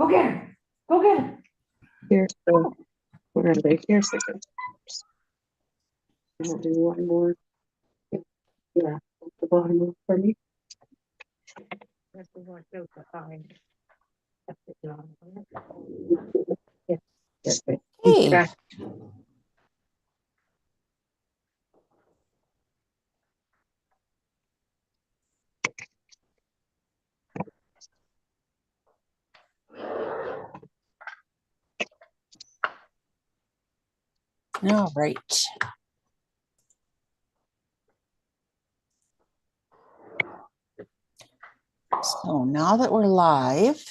Go get him. Go get him. Here, so we're gonna break here a second. I'm gonna do one more. Yeah, the bottom one for me. That's the one so behind. That's it, John. Yeah. Yes, right. Hey. Okay. All right. So now that we're live,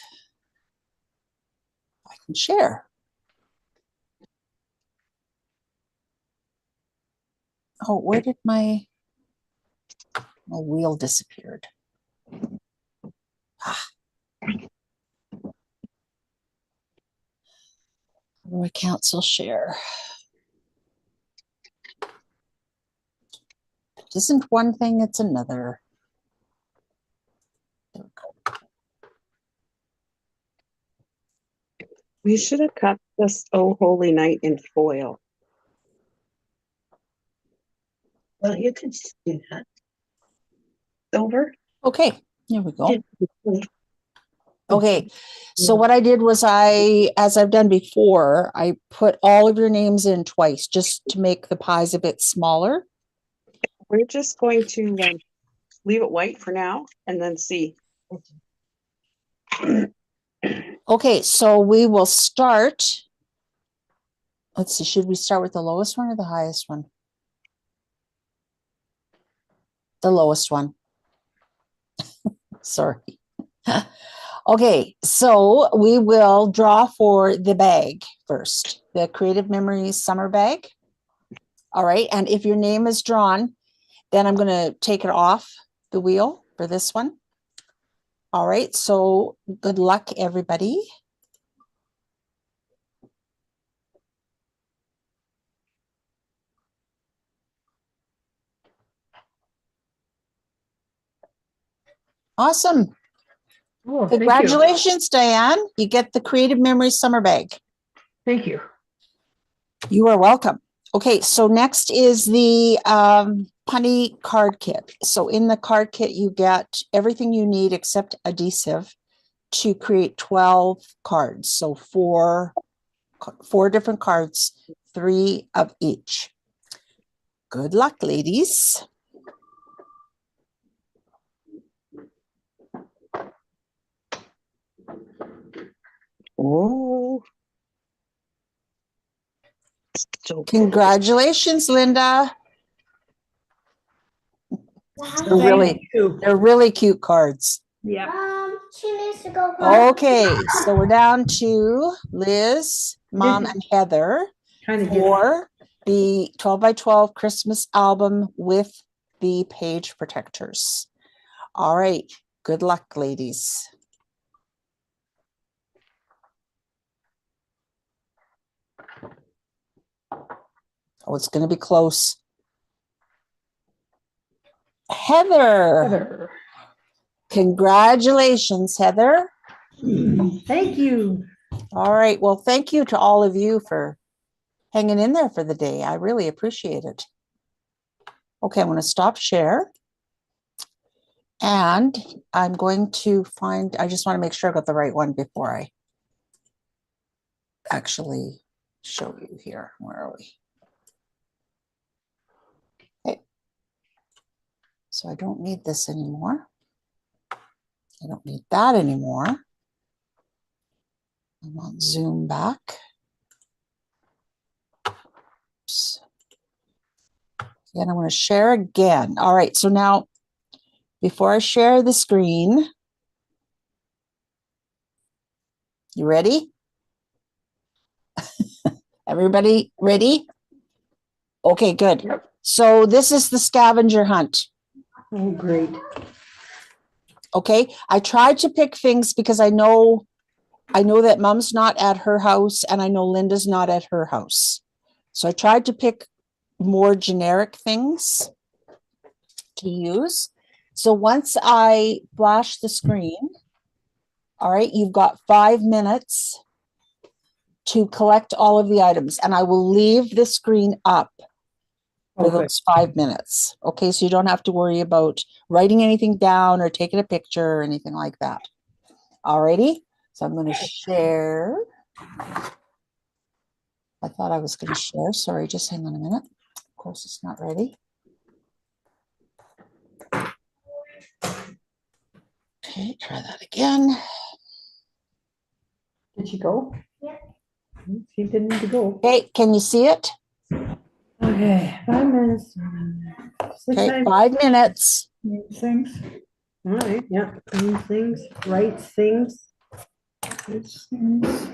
I can share. Oh, where did my wheel disappeared? Ah. How do I cancel share? It isn't one thing, it's another. There we go. We should have cut this Oh Holy Night in foil. Well, you could do that. Silver. Okay, here we go. Yeah. Okay, so what I did was as I've done before, I put all of your names in twice just to make the pies a bit smaller. We're just going to leave it white for now and then see. Okay, so we will start. Let's see, should we start with the lowest one or the highest one? The lowest one. Sorry. Okay, so we will draw for the bag first, the Creative Memories Summer Bag. All right, and if your name is drawn, then I'm going to take it off the wheel for this one. All right, so good luck, everybody. Awesome. Oh, Congratulations, Diane. You get the Creative Memories Summer Bag. Thank you. You are welcome. Okay, so next is the Punny card kit. So in the card kit, you get everything you need except adhesive to create 12 cards. So four different cards, 3 of each. Good luck, ladies. Oh. So Congratulations, Linda. Thank you. They're really cute cards. Yeah. She needs to go. Okay, so we're down to Liz, Mom, and Heather for the 12 by 12 Christmas album with the page protectors. All right, good luck, ladies. Oh, it's going to be close. Heather. Congratulations, Heather. Thank you. All right, well, thank you to all of you for hanging in there for the day. I really appreciate it. Okay, I'm going to stop share. And I'm going to find, I just want to make sure I got the right one before I actually show you here. Where are we? Okay. So I don't need this anymore. I don't need that anymore. I want zoom back. Oops. And I'm going to share again. All right, so now before I share the screen, you ready? Everybody ready? Okay, good. Yep. So this is the scavenger hunt. Oh, great. Okay, I tried to pick things because I know that Mom's not at her house and I know Linda's not at her house. So I tried to pick more generic things to use. So once I flash the screen, All right, you've got 5 minutes to collect all of the items, and I will leave the screen up for Okay. those 5 minutes. Okay, so you don't have to worry about writing anything down or taking a picture or anything like that. Alrighty, so I'm going to share. I thought I was going to share. Sorry, just hang on a minute. Of course, it's not ready. Okay, try that again. Did she go? She didn't need to go. Okay, can you see it? Okay, 5 minutes. Okay, 5 minutes. Things. All right, yeah, clean things, right things. These things.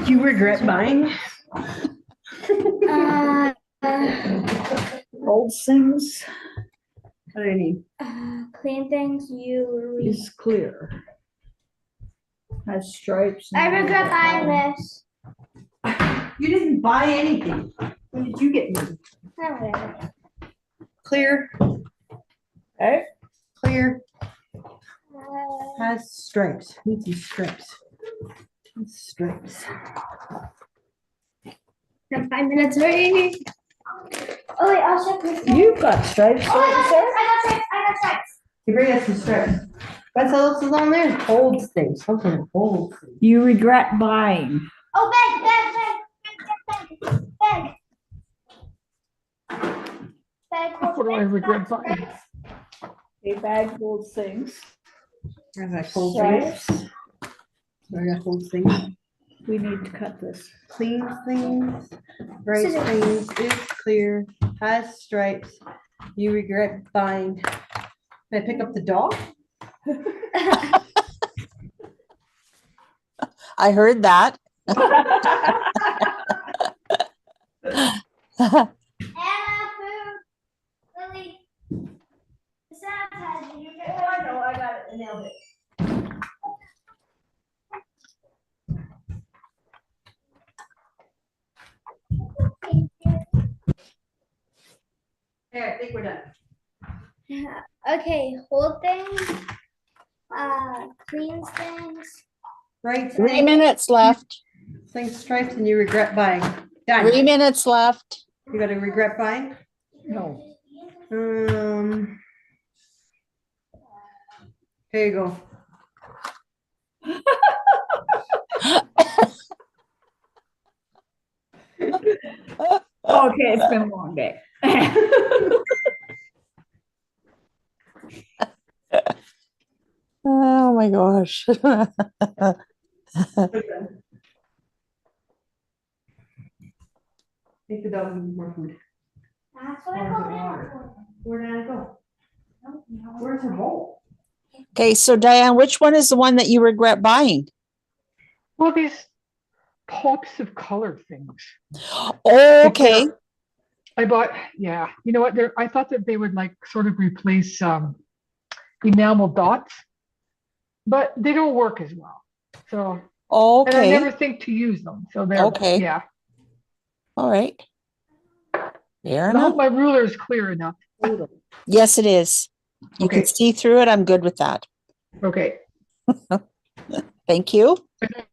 You regret buying? Old things. What do I need? Clean things you Is clear. Has stripes. I regret buying this. You didn't buy anything. When did you get me? Whatever. Clear. Okay. Clear. Uh, Has stripes. Needs these stripes. Stripes. 5 minutes already. Oh wait, I'll check this. You've got stripes. Oh, I got stripes. You bring us some stripes. What else is on there? Old things. Something old. You regret buying. Oh, bag. What do I regret buying? A bag full of things. There's that cold Stripes. things. I got old things. We need to cut this. Clean things. Bright Scissors. things. Is clear. Has stripes. You regret buying. Can I pick up the dog? I heard that. Anna, food. Lily. Sanitizer. You get I know, I got it. I nailed it. There, I think we're done. Okay, hold things. Cleans things. Right 3 things, minutes left. things stripes, and you regret buying. 3 Done. minutes left. You gotta regret buying? No. Here you go. Okay, it's been a long day. Oh my gosh. Take the dog and more food. That's what I call Anna for. Where did I go? Where's her bowl? Okay, so Diane, which one is the one that you regret buying? Well, these pops of color things. Oh, okay. I bought, yeah, you know what, I thought that they would like sort of replace enamel dots, but they don't work as well. So, and I Okay. never think to use them. So they're, Okay. yeah. All right. Fair And I enough. hope my ruler is clear enough. Yes, it is. You Okay. can see through it. I'm good with that. Okay. Thank you.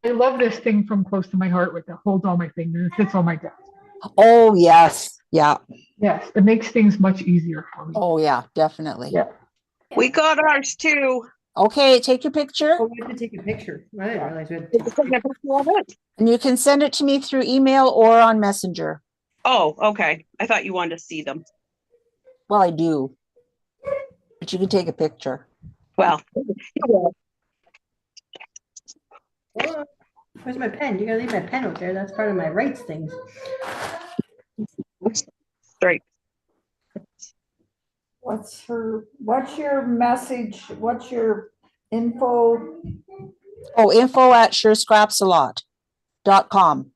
I love this thing from close to my heart with that holds all my fingers, fits on my desk. Oh, yes. Yeah. Yes, it makes things much easier for me. Oh, yeah, definitely. Yeah. We got ours too. Okay, take your picture Oh, we have to take a picture. I didn't realize we had We to. just took a picture of it. and you can send it to me through email or on Messenger. Oh, okay. I thought you wanted to see them. Well, I do. But you can take a picture. Well, Hold on. Where's my pen? You gotta leave my pen out there. That's part of my rights things. straight. What's your message? What's your info? Oh, info@surescrapsalot.com.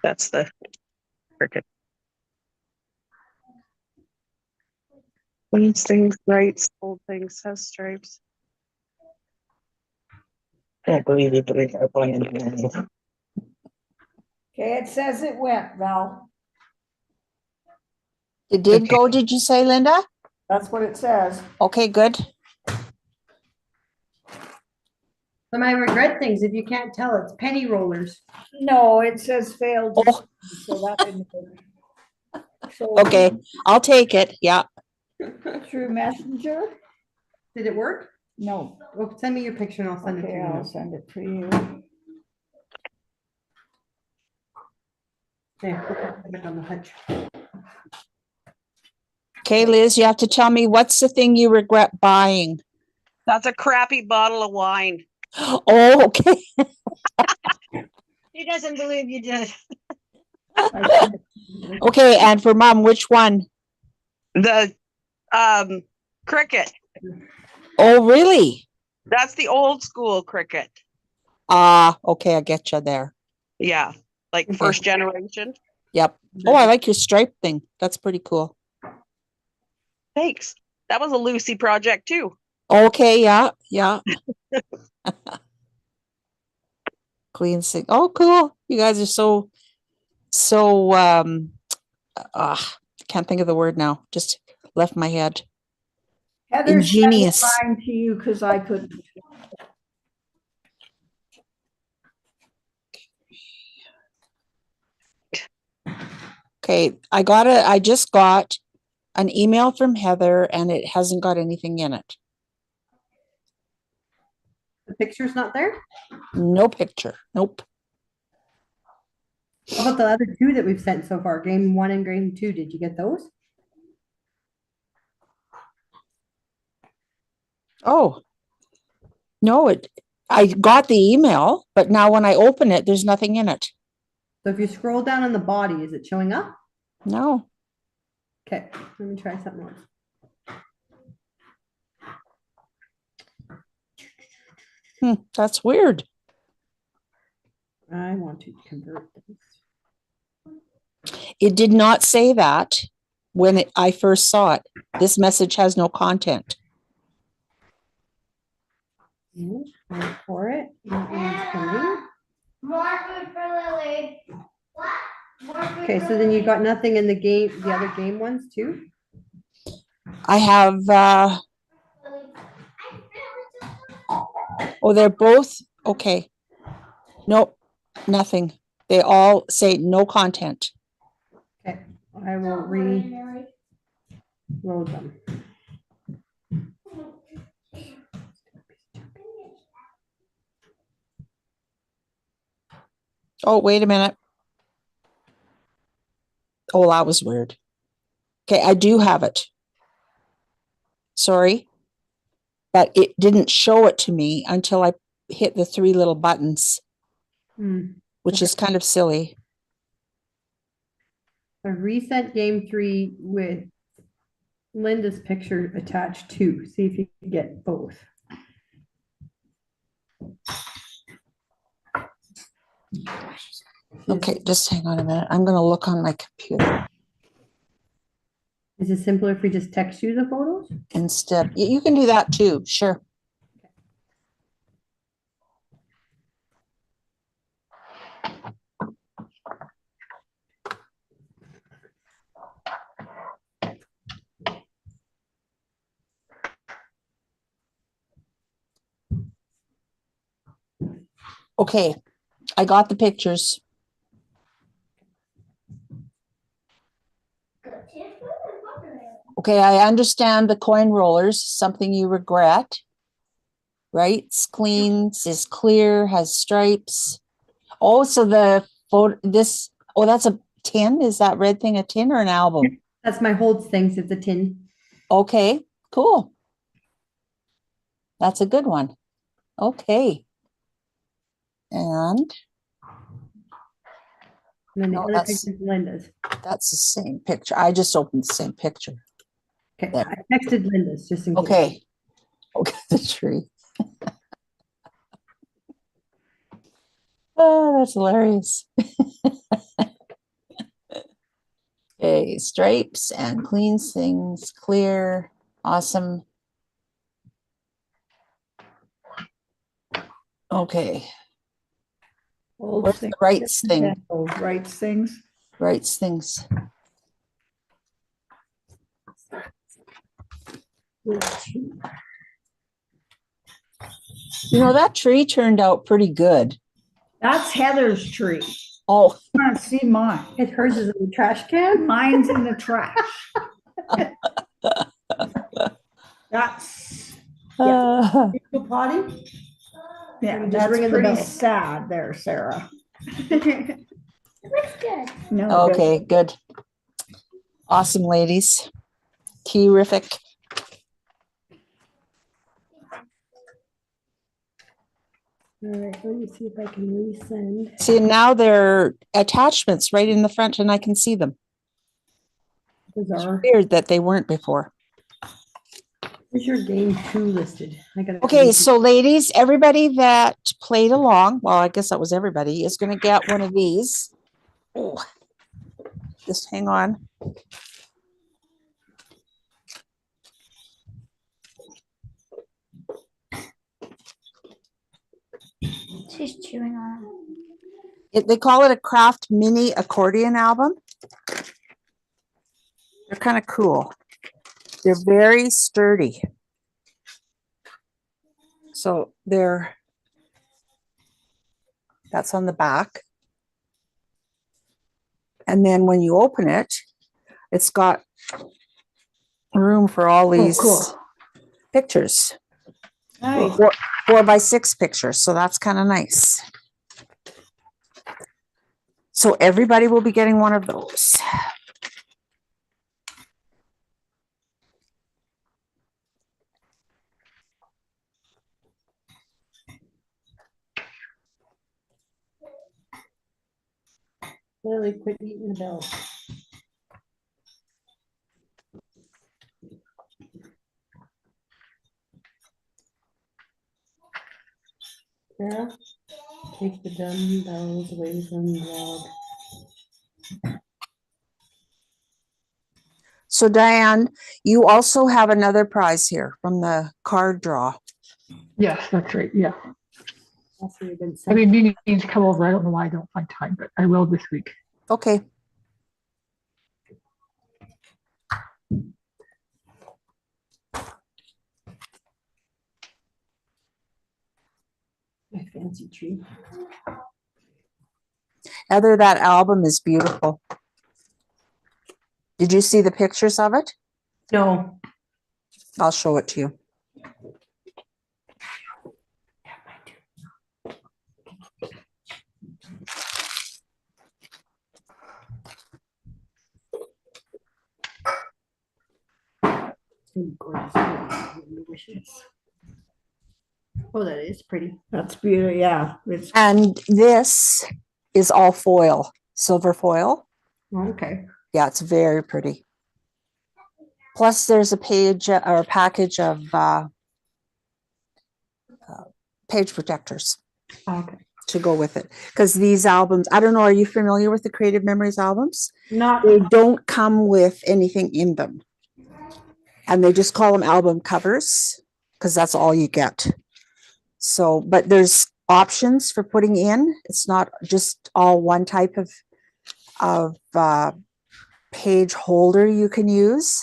That's the cricket. These things, rights, old things, has stripes. Can't believe you put it up on it. Okay, it says it went, Val. It did Okay. go, did you say, Linda? That's what it says. Okay, good. Some I regret things, if you can't tell, it's penny rollers. No, it says failed. Oh. So that didn't work. So Okay, I'll take it. Yeah. through Messenger? Did it work? No. Well, send me your picture and I'll send it to Okay, you. I'll send it to you. There, put it on the hutch. Okay, Liz, you have to tell me what's the thing you regret buying? That's a crappy bottle of wine. Oh, okay. He doesn't believe you did. I sent it. Okay, and for mom, which one? The cricket. Oh, really? That's the old school cricket. Ah, okay, I get you there. Yeah, like Okay. first generation. Yep. Oh, I like your stripe thing. That's pretty cool. Thanks. That was a Lucy project too. Okay, yeah, yeah. Clean sink. Oh, cool. You guys are so can't think of the word now. Just left my head. Heather sent Ingenious. mine to you because I couldn't. Okay, I just got an email from Heather and it hasn't got anything in it. The picture's not there? No picture. Nope. How about the other two that we've sent so far? Game 1 and game 2, did you get those? Oh. No, I got the email, but now when I open it, there's nothing in it. So if you scroll down on the body, is it showing up? No. Okay, let me try something else. That's weird. I want to convert this. It did not say that when I first saw it. This message has no content. Wait for it. That one's coming. More food for Lily. What? More food Okay, for so then you Lily. got nothing in the other game ones too? I have, I oh, they're both, okay. Nope, nothing. They all say no content. Okay, I will reload them. Oh, wait a minute. Oh, that was weird. Okay, I do have it. Sorry. But it didn't show it to me until I hit the 3 little buttons, Hmm. which is kind of silly. I resent game 3 with Linda's picture attached too. See if you can get both. Okay, just hang on a minute. I'm going to look on my computer Is it simpler if we just text you the photos? instead. You can do that too. Sure. Okay, I got the pictures. Okay, I understand the coin rollers, something you regret. Right? Cleans, is clear, has stripes. Oh, so the photo, oh, that's a tin. Is that red thing a tin or an album? That's my holds things. It's a tin. Okay, cool. That's a good one. Okay. And And then the No, other that's- picture is Linda's. that's the same picture. I just opened the same picture. Okay, There. I texted Linda's just in case. Okay. Okay, the tree. Oh, that's hilarious. Okay, stripes and cleans things, clear, awesome. Okay, Old where's the things, rights thing? Old rights things. Rights things. You know, that tree turned out pretty good. That's Heather's tree. Oh, You want to see mine? It hers is in the trash can. Mine's in the trash. That's, The potty? yeah, Just that's ringing the pretty bell. sad there, Sarah. It looks good. No, it okay, good. Awesome, ladies. Terrific. All right, let me see if I can resend. See, now they're attachments right in the front and I can see them. It's Bizarre. weird that they weren't before. Where's your game 2 listed? I got. Okay, so ladies, everybody that played along, well, I guess that was everybody, is going to get one of these. Oh, just hang on. She's chewing on They call it a craft mini accordion album. They're kind of cool. They're very sturdy. So that's on the back. And then when you open it, it's got room for all these cool. pictures. nice. 4x6 pictures. So that's kind of nice. So everybody will be getting one of those. Lily, quit eating the bell. Sarah, take the dumbbells away from the log. So Diane, you also have another prize here from the card draw. Yes, that's right. Yeah. Also, you've been I've sent. been meaning to come over. I don't know why I don't find time, but I will this week. Okay. My fancy tree. Heather, that album is beautiful. Did you see the pictures of it? No. I'll show it to you. Oh, that is pretty. That's beautiful. Yeah. It's And this is all foil, silver foil. Okay. Yeah, it's very pretty. Plus there's a page or a package of page protectors Okay. to go with it. Because these albums, I don't know, are you familiar with the Creative Memories albums? Not. They don't come with anything in them. And they just call them album covers because that's all you get. So, but there's options for putting in. It's not just all one type of page holder you can use.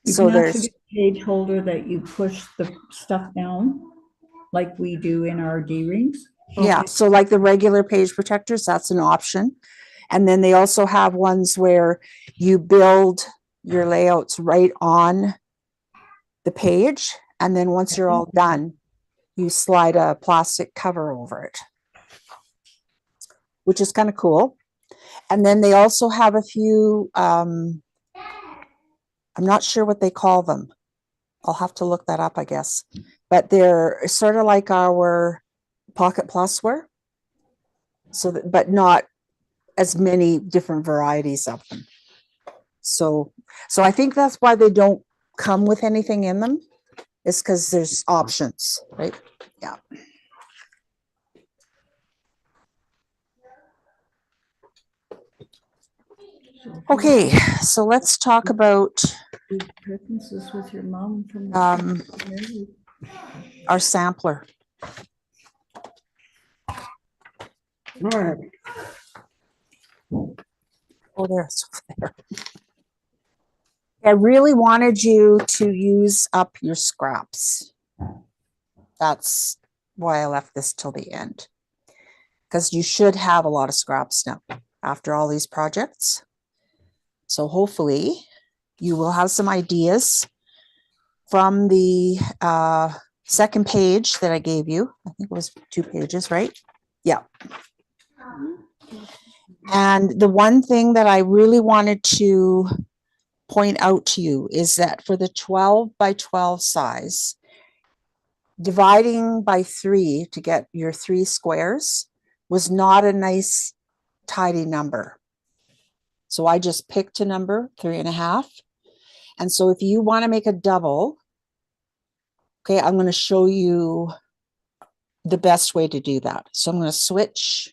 you So can actually there's, get a page holder that you push the stuff down like we do in our D-rings. yeah, so like the regular page protectors, that's an option. And then they also have ones where you build your layouts right on the page. And then once you're all done, you slide a plastic cover over it, which is kind of cool. And then they also have a few, I'm not sure what they call them. I'll have to look that up, I guess. But they're sort of like our Pocket Plus were. So, but not as many different varieties of them. So I think that's why they don't come with anything in them, is because there's options, right? Yeah. Okay, so let's talk about Preferences with your mom from our sampler. All right. Oh, there, it's over there. I really wanted you to use up your scraps. That's why I left this till the end. Because you should have a lot of scraps now after all these projects. So hopefully you will have some ideas from the second page that I gave you. I think it was 2 pages, right? Yeah. And the one thing that I really wanted to point out to you is that for the 12 by 12 size, dividing by 3 to get your 3 squares was not a nice tidy number. So I just picked a number, 3.5. And so if you want to make a double, okay, I'm going to show you the best way to do that. So I'm going to switch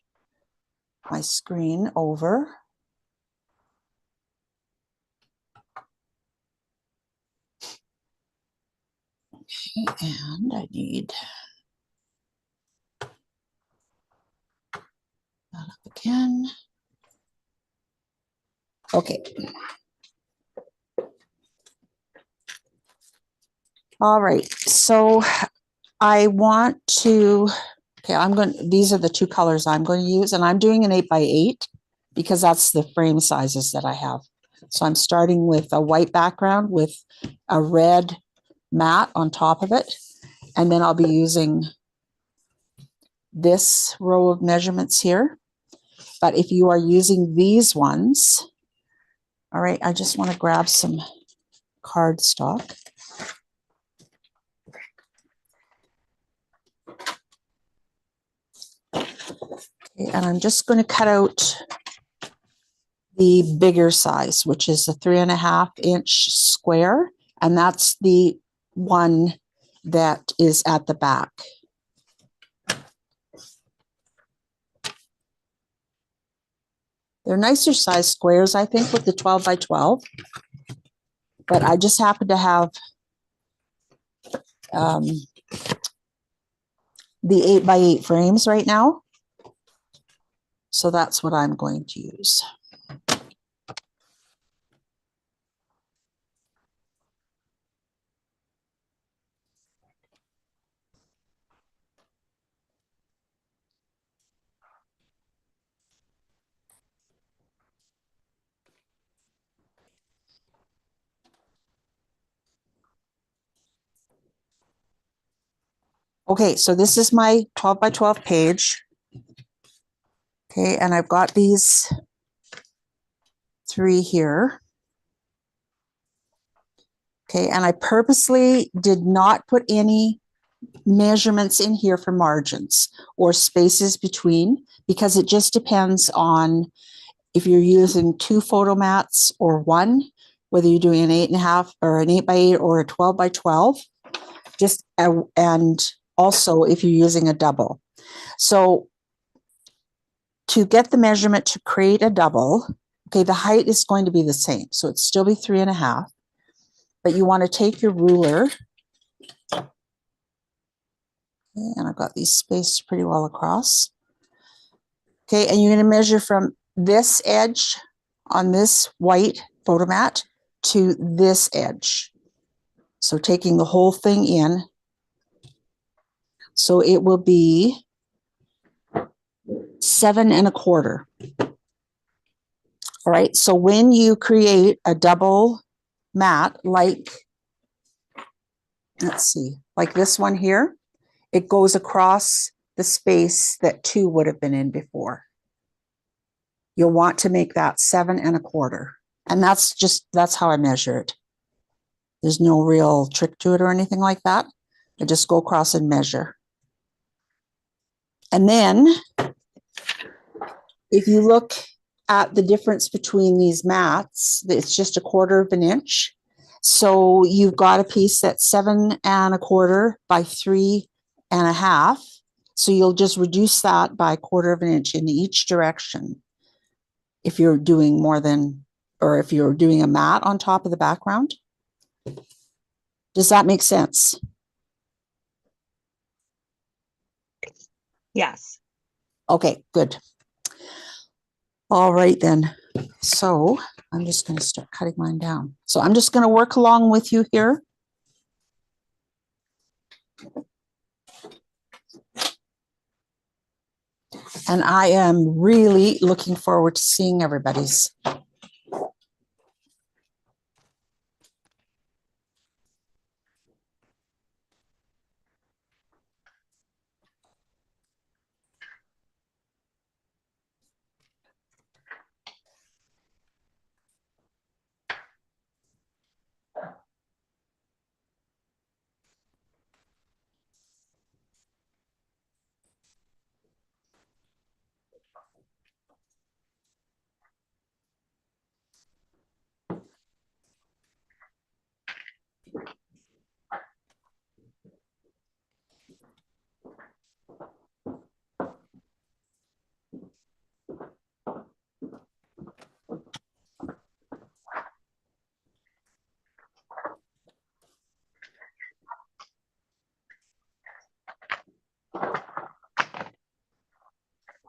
my screen over. Okay, and I need that up again. Okay. All right, so I want to, okay, these are the 2 colors I'm going to use, and I'm doing an 8 by 8 because that's the frame sizes that I have. So I'm starting with a white background with a red mat on top of it. And then I'll be using this row of measurements here. But if you are using these ones, all right, I just want to grab some cardstock. Okay, and I'm just going to cut out the bigger size, which is a 3.5 inch square. And that's the one that is at the back. They're nicer size squares, I think, with the 12 by 12. But I just happen to have the 8 by 8 frames right now. So that's what I'm going to use. Okay, so this is my 12 by 12 page. Okay, and I've got these 3 here. Okay, and I purposely did not put any measurements in here for margins or spaces between, because it just depends on if you're using 2 photo mats or 1, whether you're doing an 8.5 or an 8 by 8 or a 12 by 12, and also if you're using a double. So to get the measurement to create a double, okay, the height is going to be the same. So it'd still be 3.5, but you want to take your ruler. Okay, and I've got these spaced pretty well across. Okay, and you're going to measure from this edge on this white photo mat to this edge. So taking the whole thing in. So it will be 7.25. All right, so when you create a double mat, like, let's see, like this one here, it goes across the space that 2 would have been in before. You'll want to make that 7.25. And that's how I measure it. There's no real trick to it or anything like that. I just go across and measure. And then if you look at the difference between these mats, it's just 1/4 inch. So you've got a piece that's 7.25 by 3.5. So you'll just reduce that by 1/4 inch in each direction. If you're doing more than, or if you're doing a mat on top of the background. Does that make sense? Yes. Okay, good. All right then. So I'm just going to start cutting mine down. So I'm just going to work along with you here. And I am really looking forward to seeing everybody's.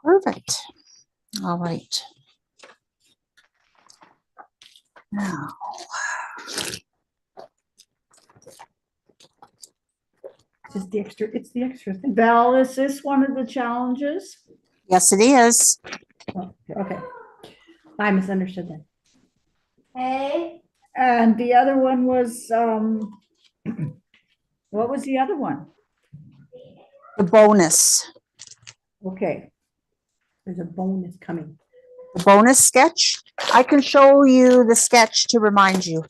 Perfect. All right. Now, It's just the extra, it's the extra thing. Val, is this one of the challenges? yes, it is. Oh, okay. I misunderstood then. Hey. And the other one was, what was the other one? The bonus. Okay, There's a bonus coming. The bonus sketch. I can show you the sketch to remind you.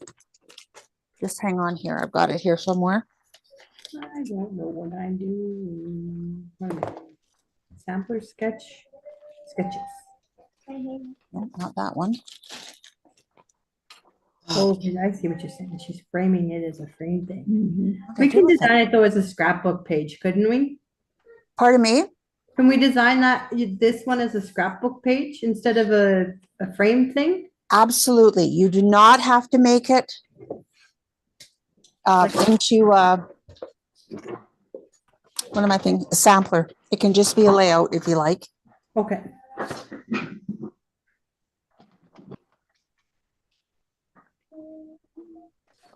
Just hang on here. I've got it here somewhere. I don't know what I'm doing. Wait a minute. Sampler sketch, sketches. No, not that one. Oh, okay, I see what you're saying. She's framing it as a frame thing. mhm. We can design it though as a scrapbook page, couldn't we? Pardon me? Can we design that, this one as a scrapbook page instead of a frame thing? Absolutely. You do not have to make it into what am I thinking? A sampler. It can just be a layout if you like. Okay.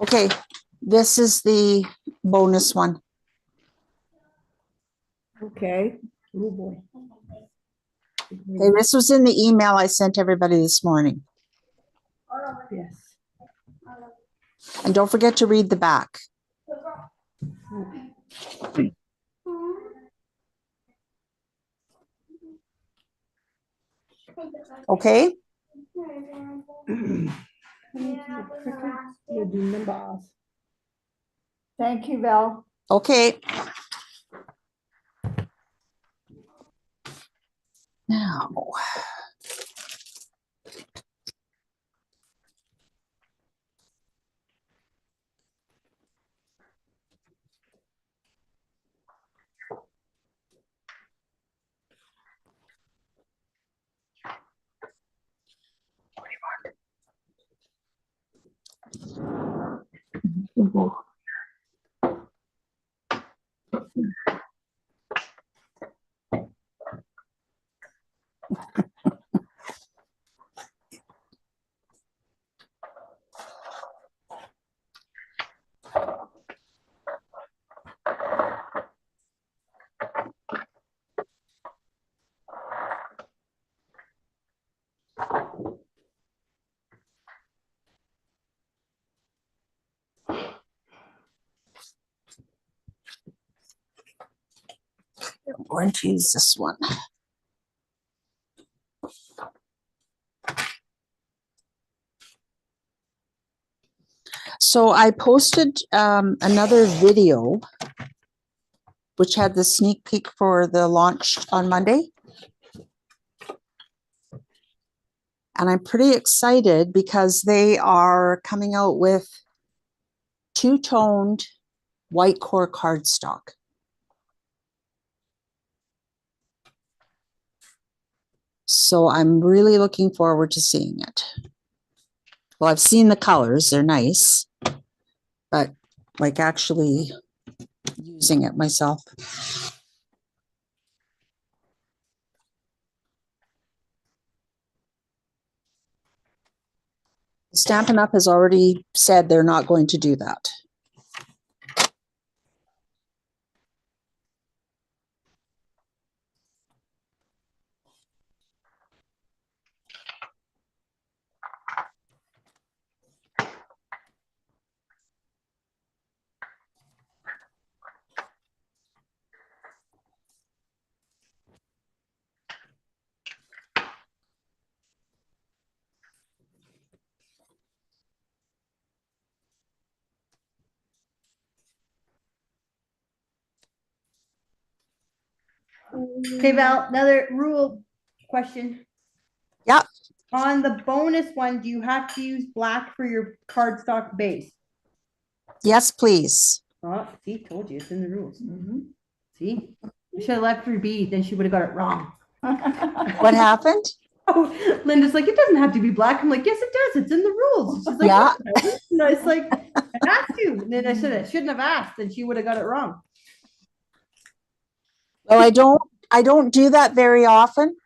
Okay, this is the bonus one. Okay, Oh, boy. Okay, this was in the email I sent everybody this morning. Yes. And don't forget to read the back. Okay, You're doing the boss. thank you, Val. okay. Now, I'm going to use this one. So I posted another video which had the sneak peek for the launch on Monday. And I'm pretty excited because they are coming out with two-toned white core cardstock. So I'm really looking forward to seeing it. Well, I've seen the colors, they're nice, but like actually using it myself. Stampin' Up! Has already said they're not going to do that. Okay, Val, another rule question. Yeah. On the bonus one, do you have to use black for your cardstock base? Yes, please. Oh, see, told you, it's in the rules. Mhm. See? You should have left her be, then she would have got it wrong. What happened? Oh, Linda's like, it doesn't have to be black. I'm like, yes, it does. It's in the rules. She's like, Yeah. "No, it doesn't." No, it's like, I have to. And then I said, I shouldn't have asked, and she would have got it wrong. Well, I don't do that very often,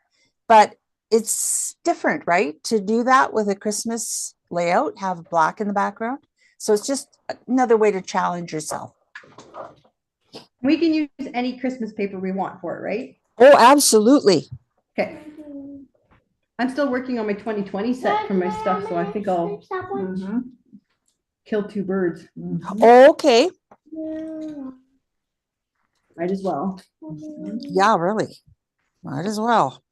but it's different, right? To do that with a Christmas layout, have black in the background. So it's just another way to challenge yourself. We can use any Christmas paper we want for it, right? Oh, absolutely. Okay. I'm still working on my 2020 set for my stuff, so I think I'll Mhm. kill two birds. Mhm. Okay. Might as well. Yeah, really. Might as well.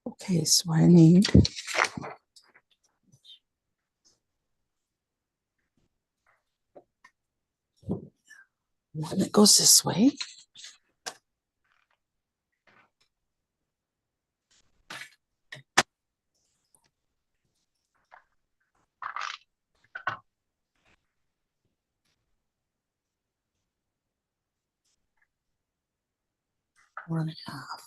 Okay, so I need one that goes this way. One and a half.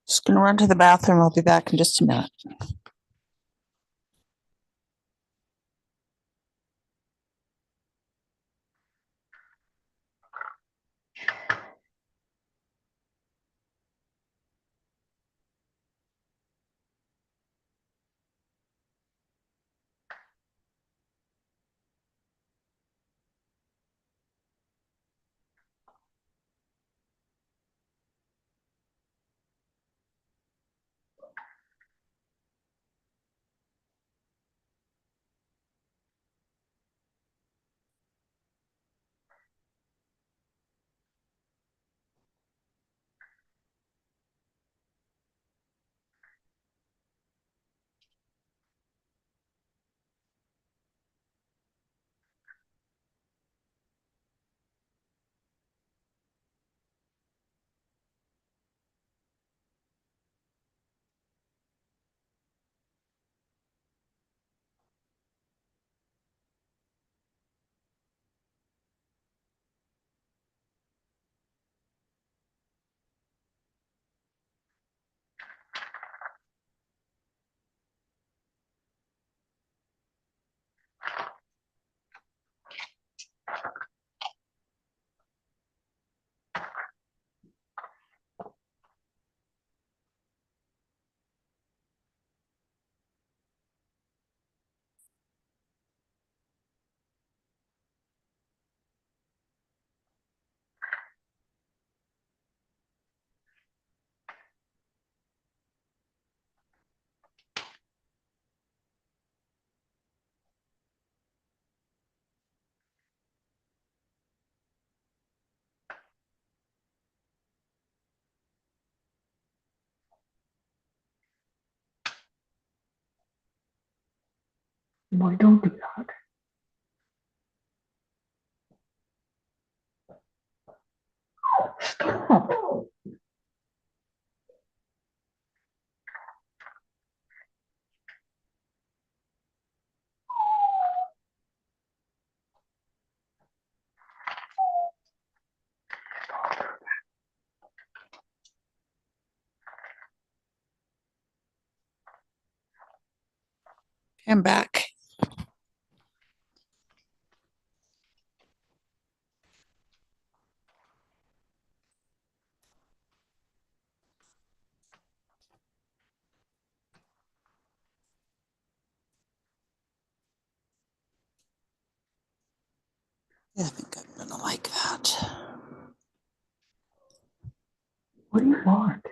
Just gonna run to the bathroom. I'll be back in just a minute. Why don't do that? I'm back. I think I'm gonna like that. What do you want?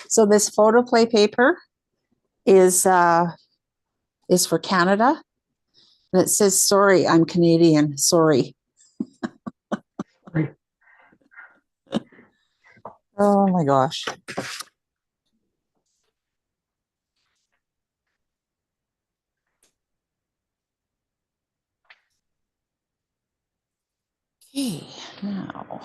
So this photoplay paper is for Canada. And it says, sorry, I'm Canadian. Sorry. Sorry. Oh my gosh. Okay, now.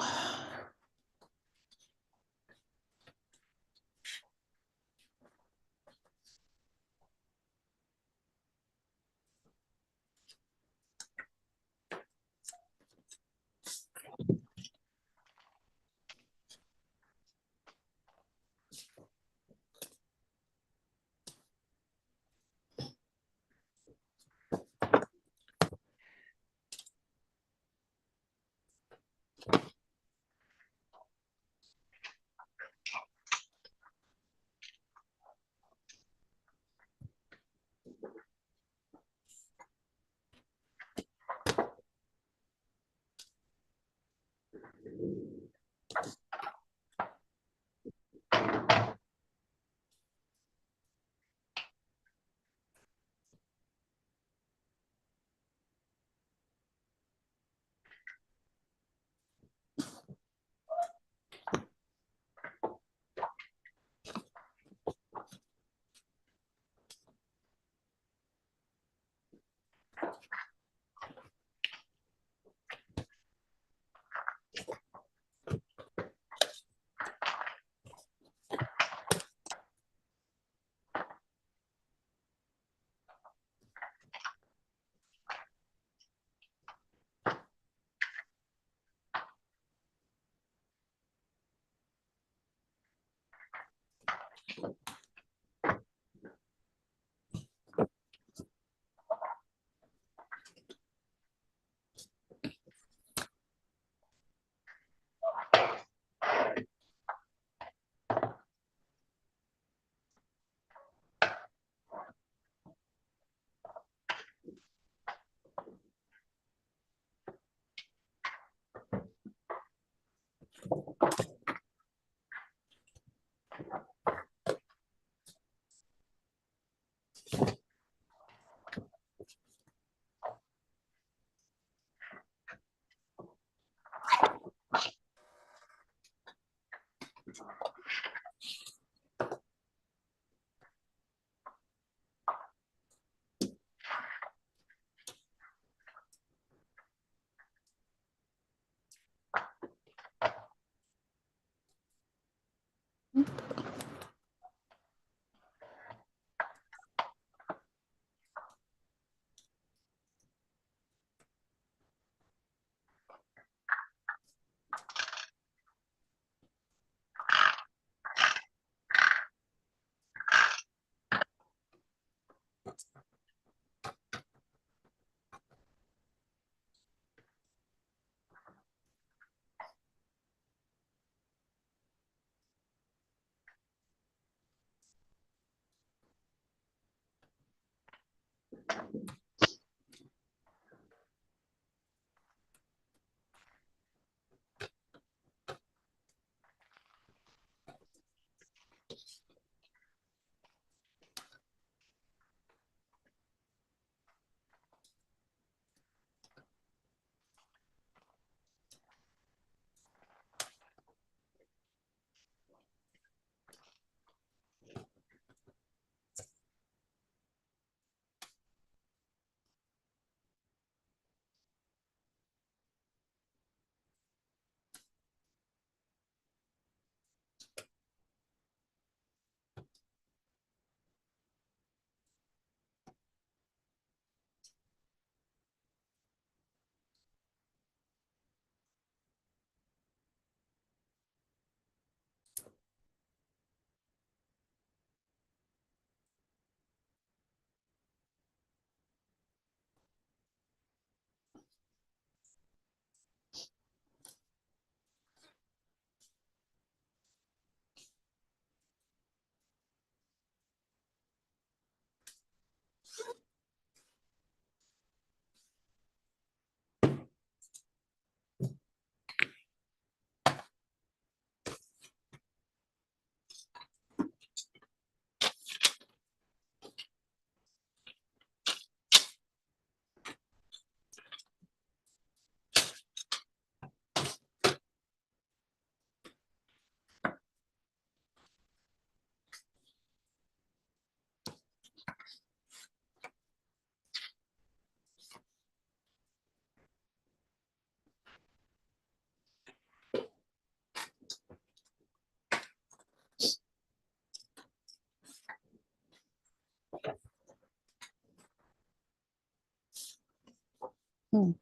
Hmm.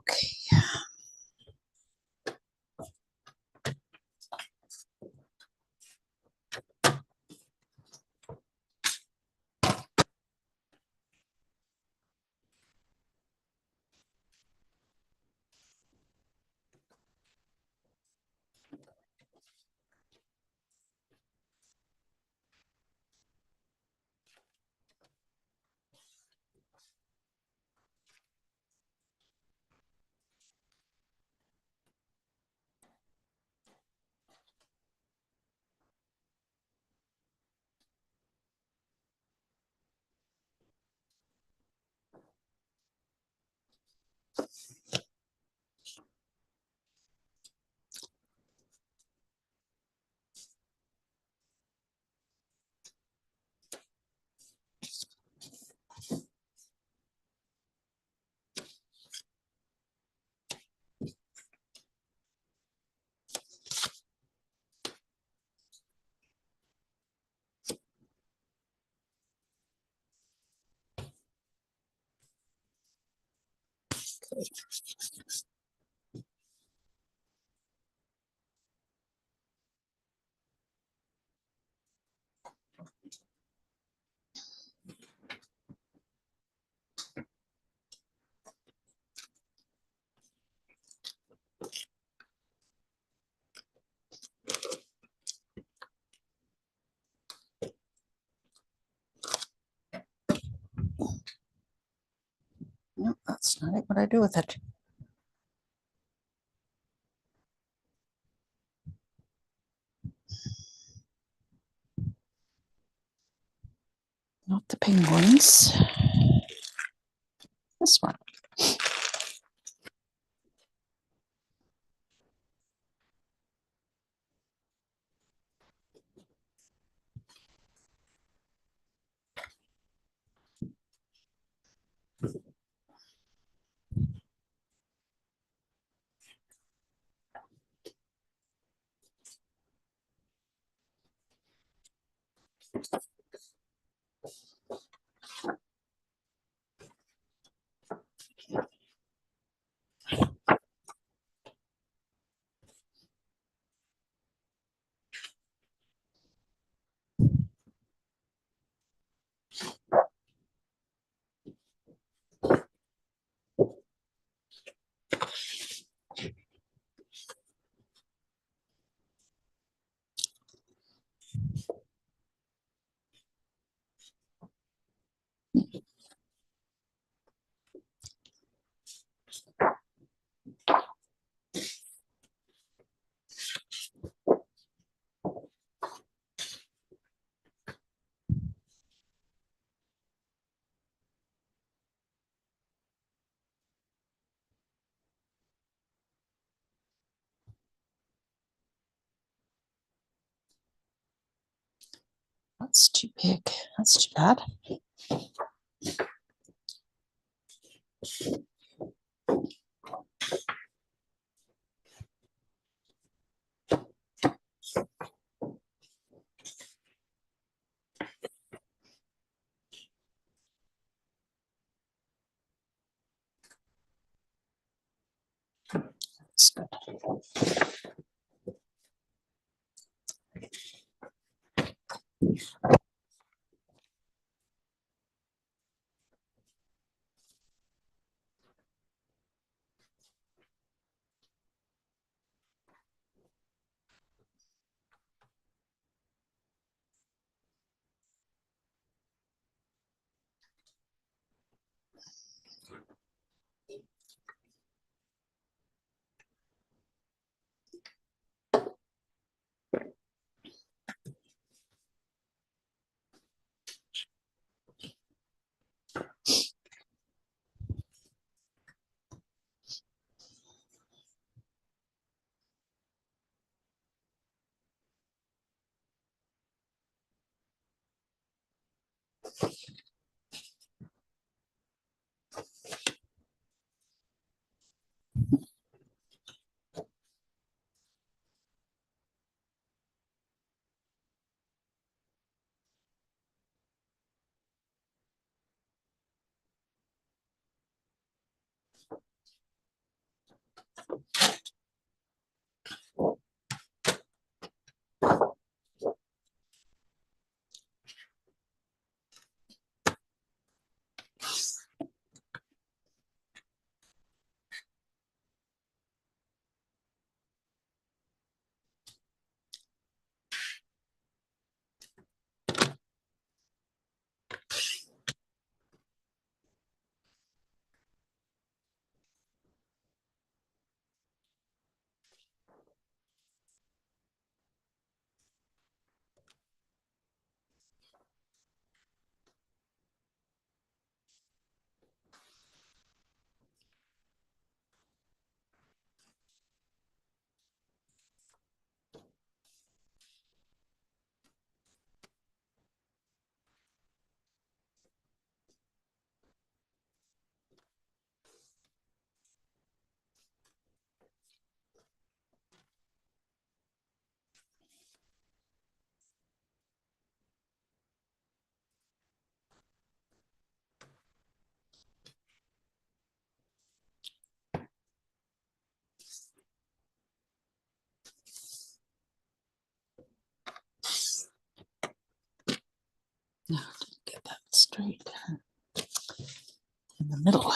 Okay. No, that's not it. What I do with it? Not the penguins. This one. That's too big. That's too bad. That's good. straight in the middle.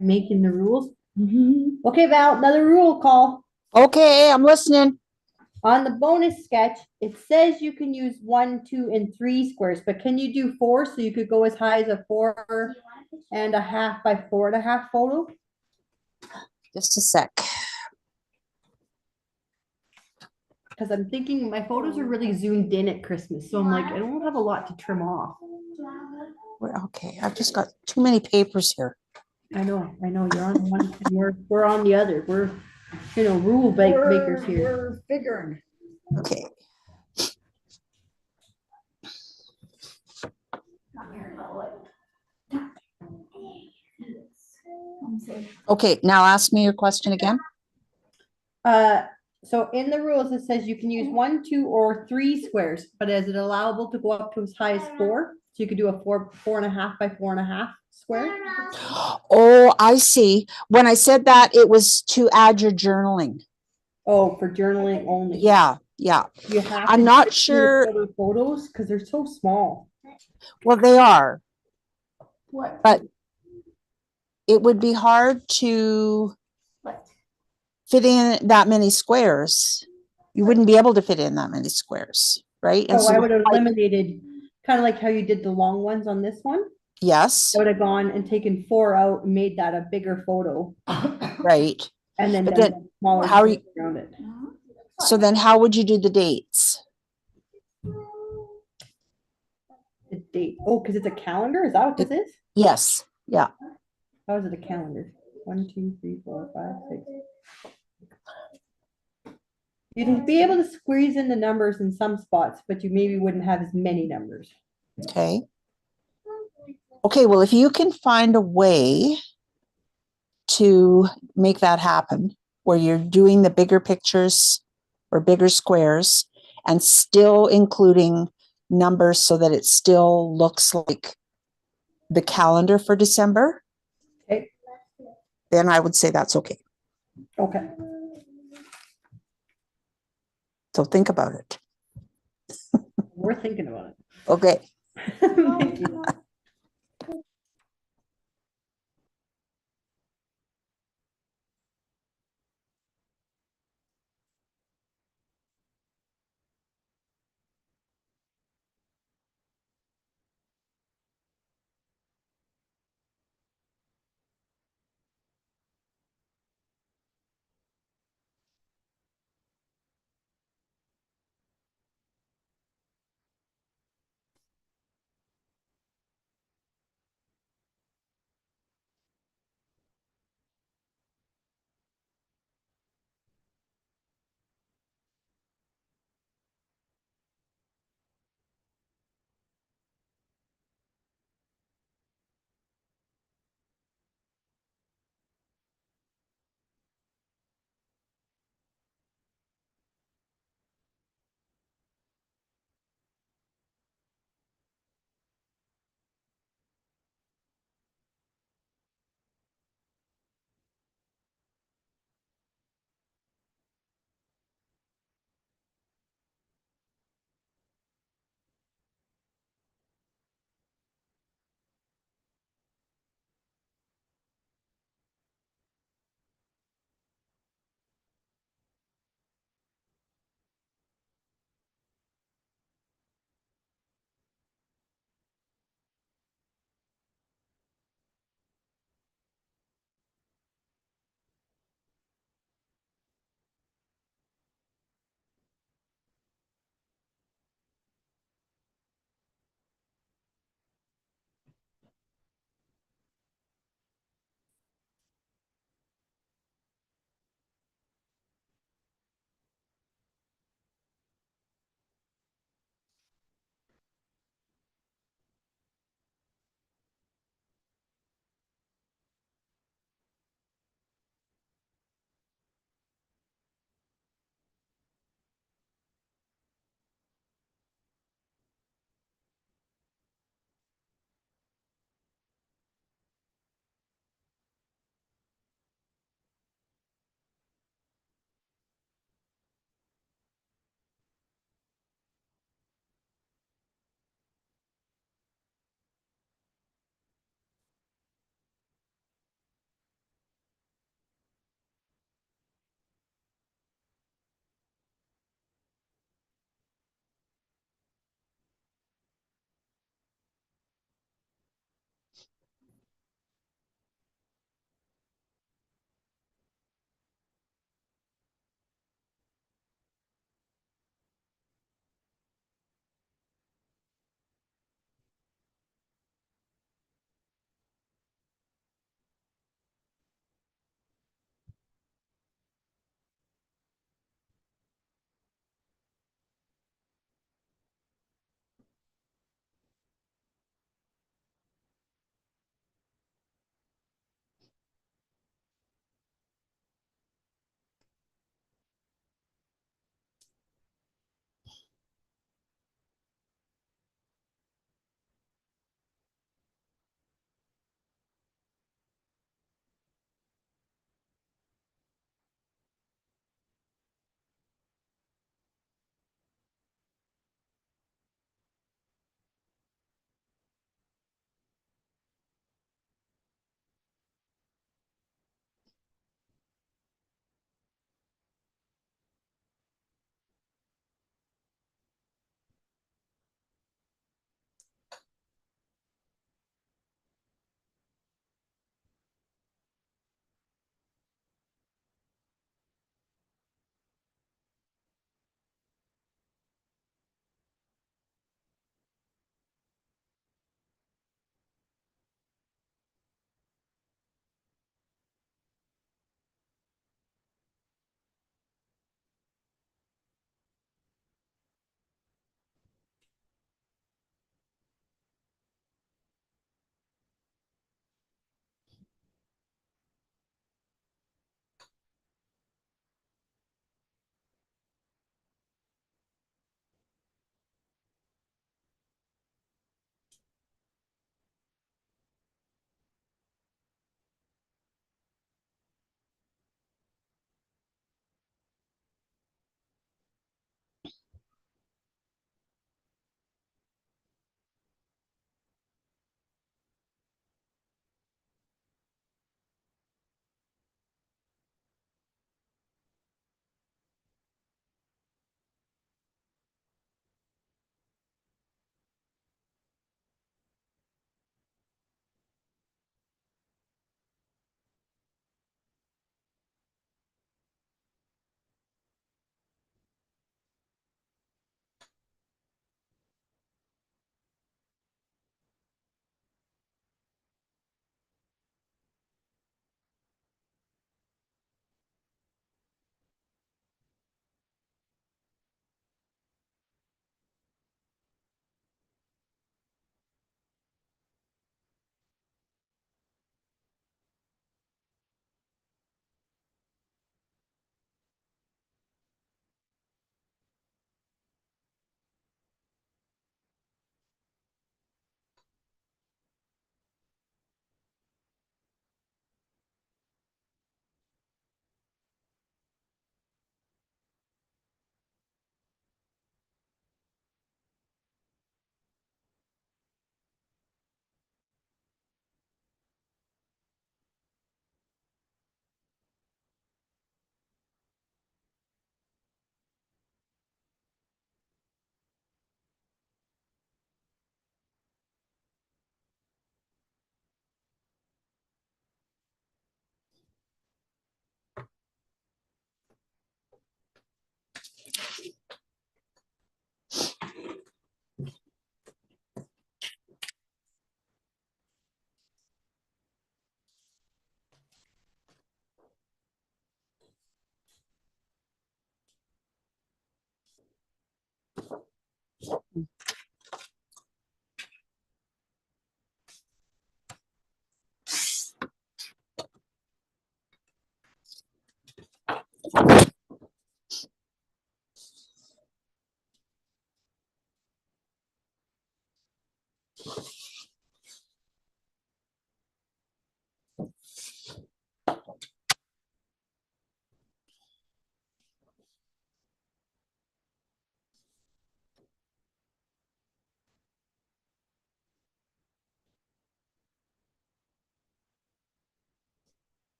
Making the rules. Mhm. Okay, Val, another rule call. Okay, I'm listening. On the bonus sketch, it says you can use 1, 2, and 3 squares, but can you do 4? So you could go as high as a 4.5 by 4.5 photo. Just a sec. Because I'm thinking my photos are really zoomed in at Christmas, so I'm like, I don't have a lot to trim off. Okay, I've just got too many papers here. I know, you're on one, and we're on the other. We're, rule makers here. We're figuring. Okay, okay, now ask me your question again. So in the rules, it says you can use 1, 2, or 3 squares, but is it allowable to go up to as high as 4? So you could do a 4.5 by 4.5 square? Oh, I see. When I said that, it was to add your journaling. Oh, for journaling only? Yeah, yeah. You have I'm to not do sure. the photos because they're so small. Well, they are, What? but it would be hard to What? fit in that many squares. You wouldn't be able to fit in that many squares, right? And So I so, would have eliminated, kind of like how you did the long ones on this one. yes, I would have gone and taken 4 out and made that a bigger photo right. and then But done then smaller how are you- squares around it. So then how would you do the dates? The date. Oh, because it's a calendar? Is that what this is? Yes, yeah. How is it a calendar? 1, 2, 3, 4, 5, 6. You'd be able to squeeze in the numbers in some spots, but you maybe wouldn't have as many numbers. Okay. Okay, well, if you can find a way to make that happen, where you're doing the bigger pictures or bigger squares and still including numbers so that it still looks like the calendar for December, Okay. then I would say that's okay. Okay. So think about it. We're thinking about Okay. it. Thank you.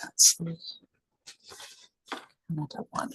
That's the another one.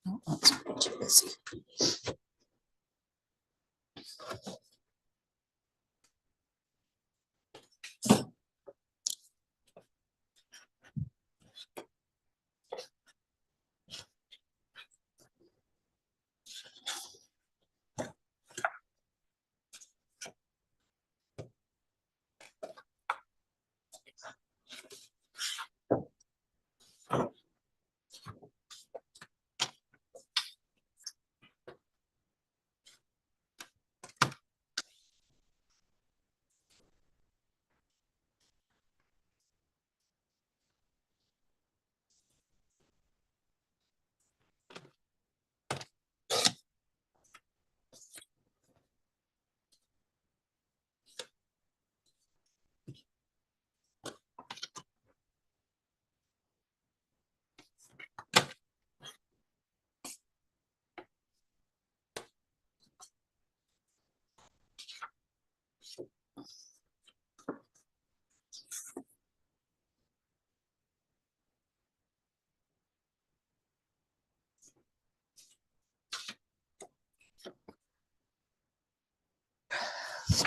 Oh, that's way too busy.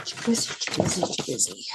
Too busy, too busy, too busy.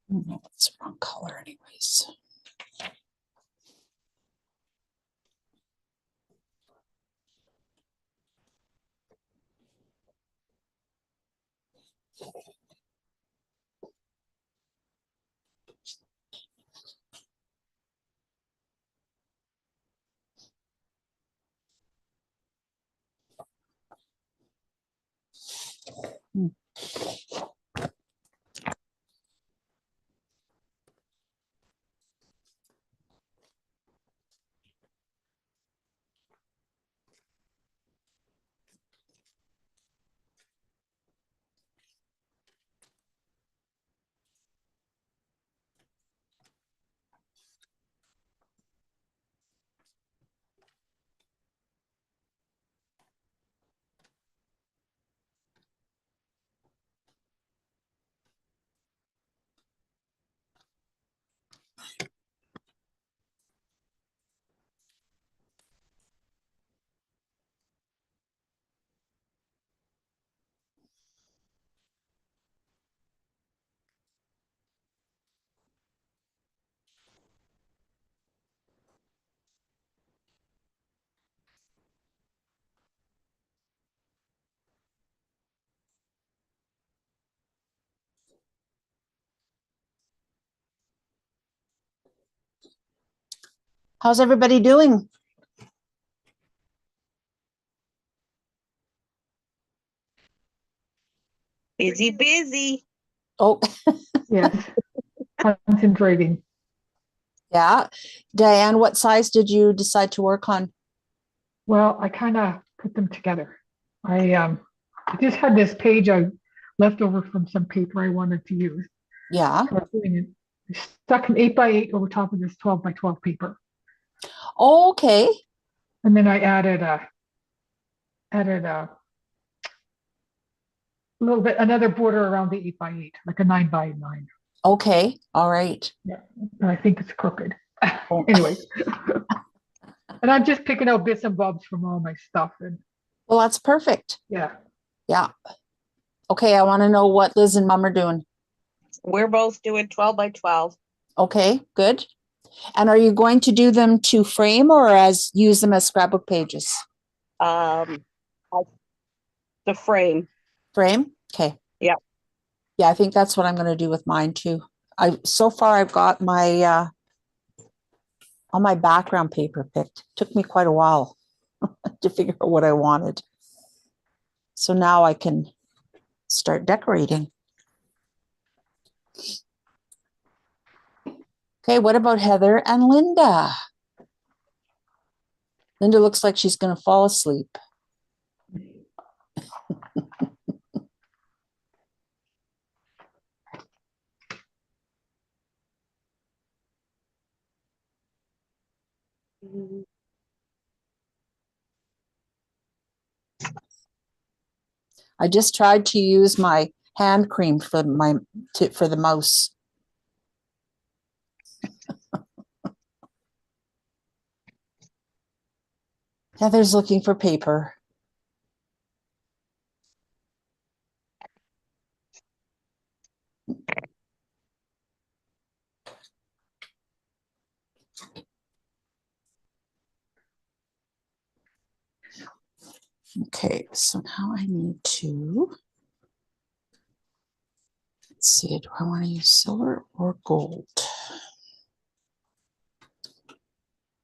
No, it's the wrong color anyways. How's everybody doing? Busy, busy. Oh, Yes, concentrating. yeah. Diane, what size did you decide to work on? Well, I kind of put them together. I just had this page I left over from some paper I wanted to use. Yeah. So I was doing it. I stuck an 8x8 over top of this 12x12 paper. Okay. And then I added a little bit, another border around the 8x8, like a 9x9. Okay. All right. And I think it's crooked. Oh. Anyway. And I'm just picking out bits and bobs from all my stuff. And Well, that's perfect. yeah. Yeah. Okay. I want to know what Liz and Mom are doing. We're both doing 12 by 12. Okay. Good. And are you going to do them to frame or as use them as scrapbook pages? Um, the frame. Frame? Okay. Yeah. Yeah, I think that's what I'm going to do with mine too. So far I've got my all my background paper picked. Took me quite a while to figure out what I wanted. So now I can start decorating. Okay, what about Heather and Linda? Linda looks like she's going to fall asleep. I just tried to use my hand cream for for the mouse. Heather's looking for paper. Okay, so now I need to, let's see, do I want to use silver or gold?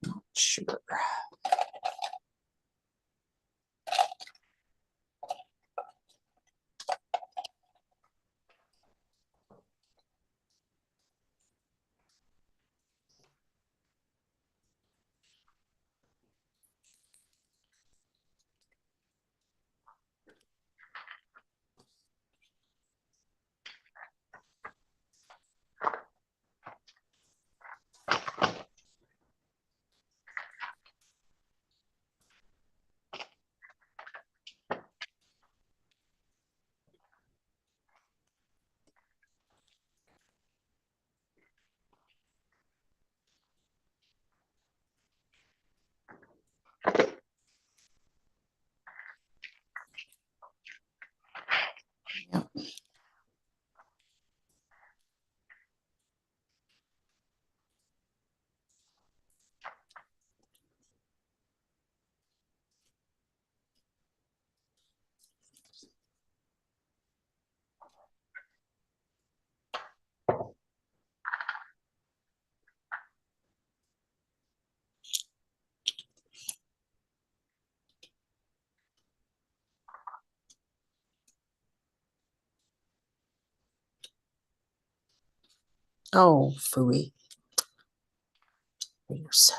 Not sure. Oh, phooey. Fingers.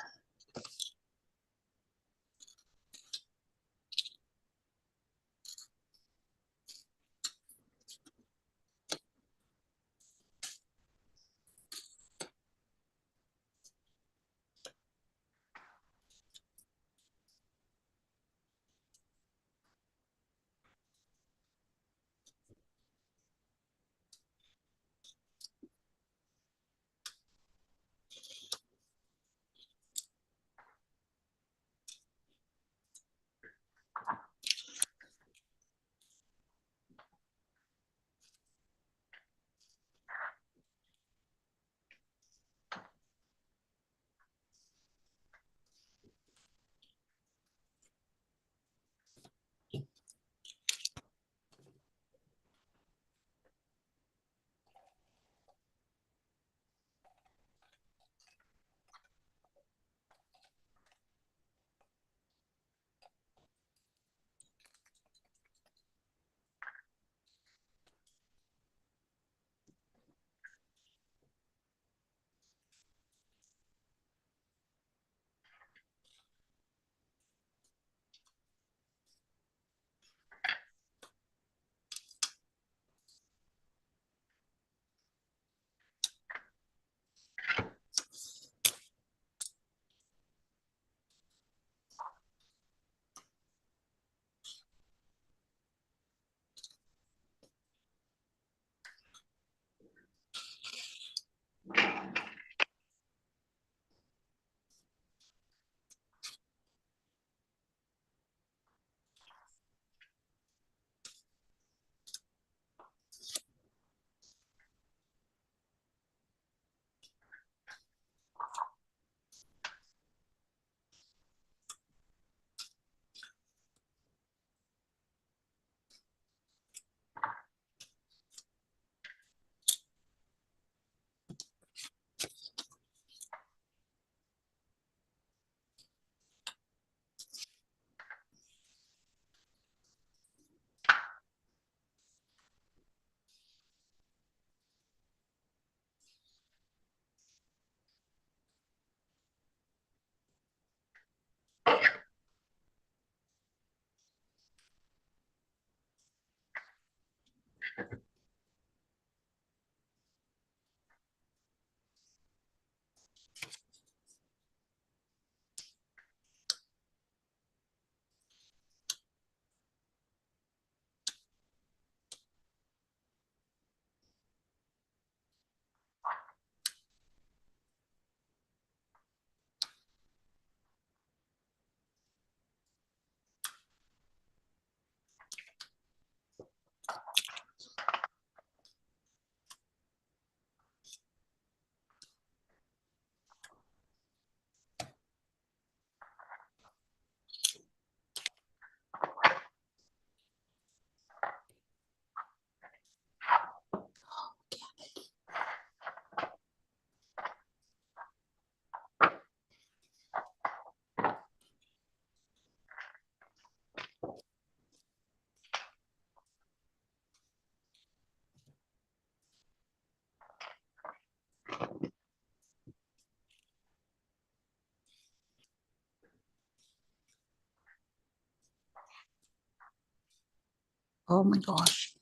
Oh my gosh.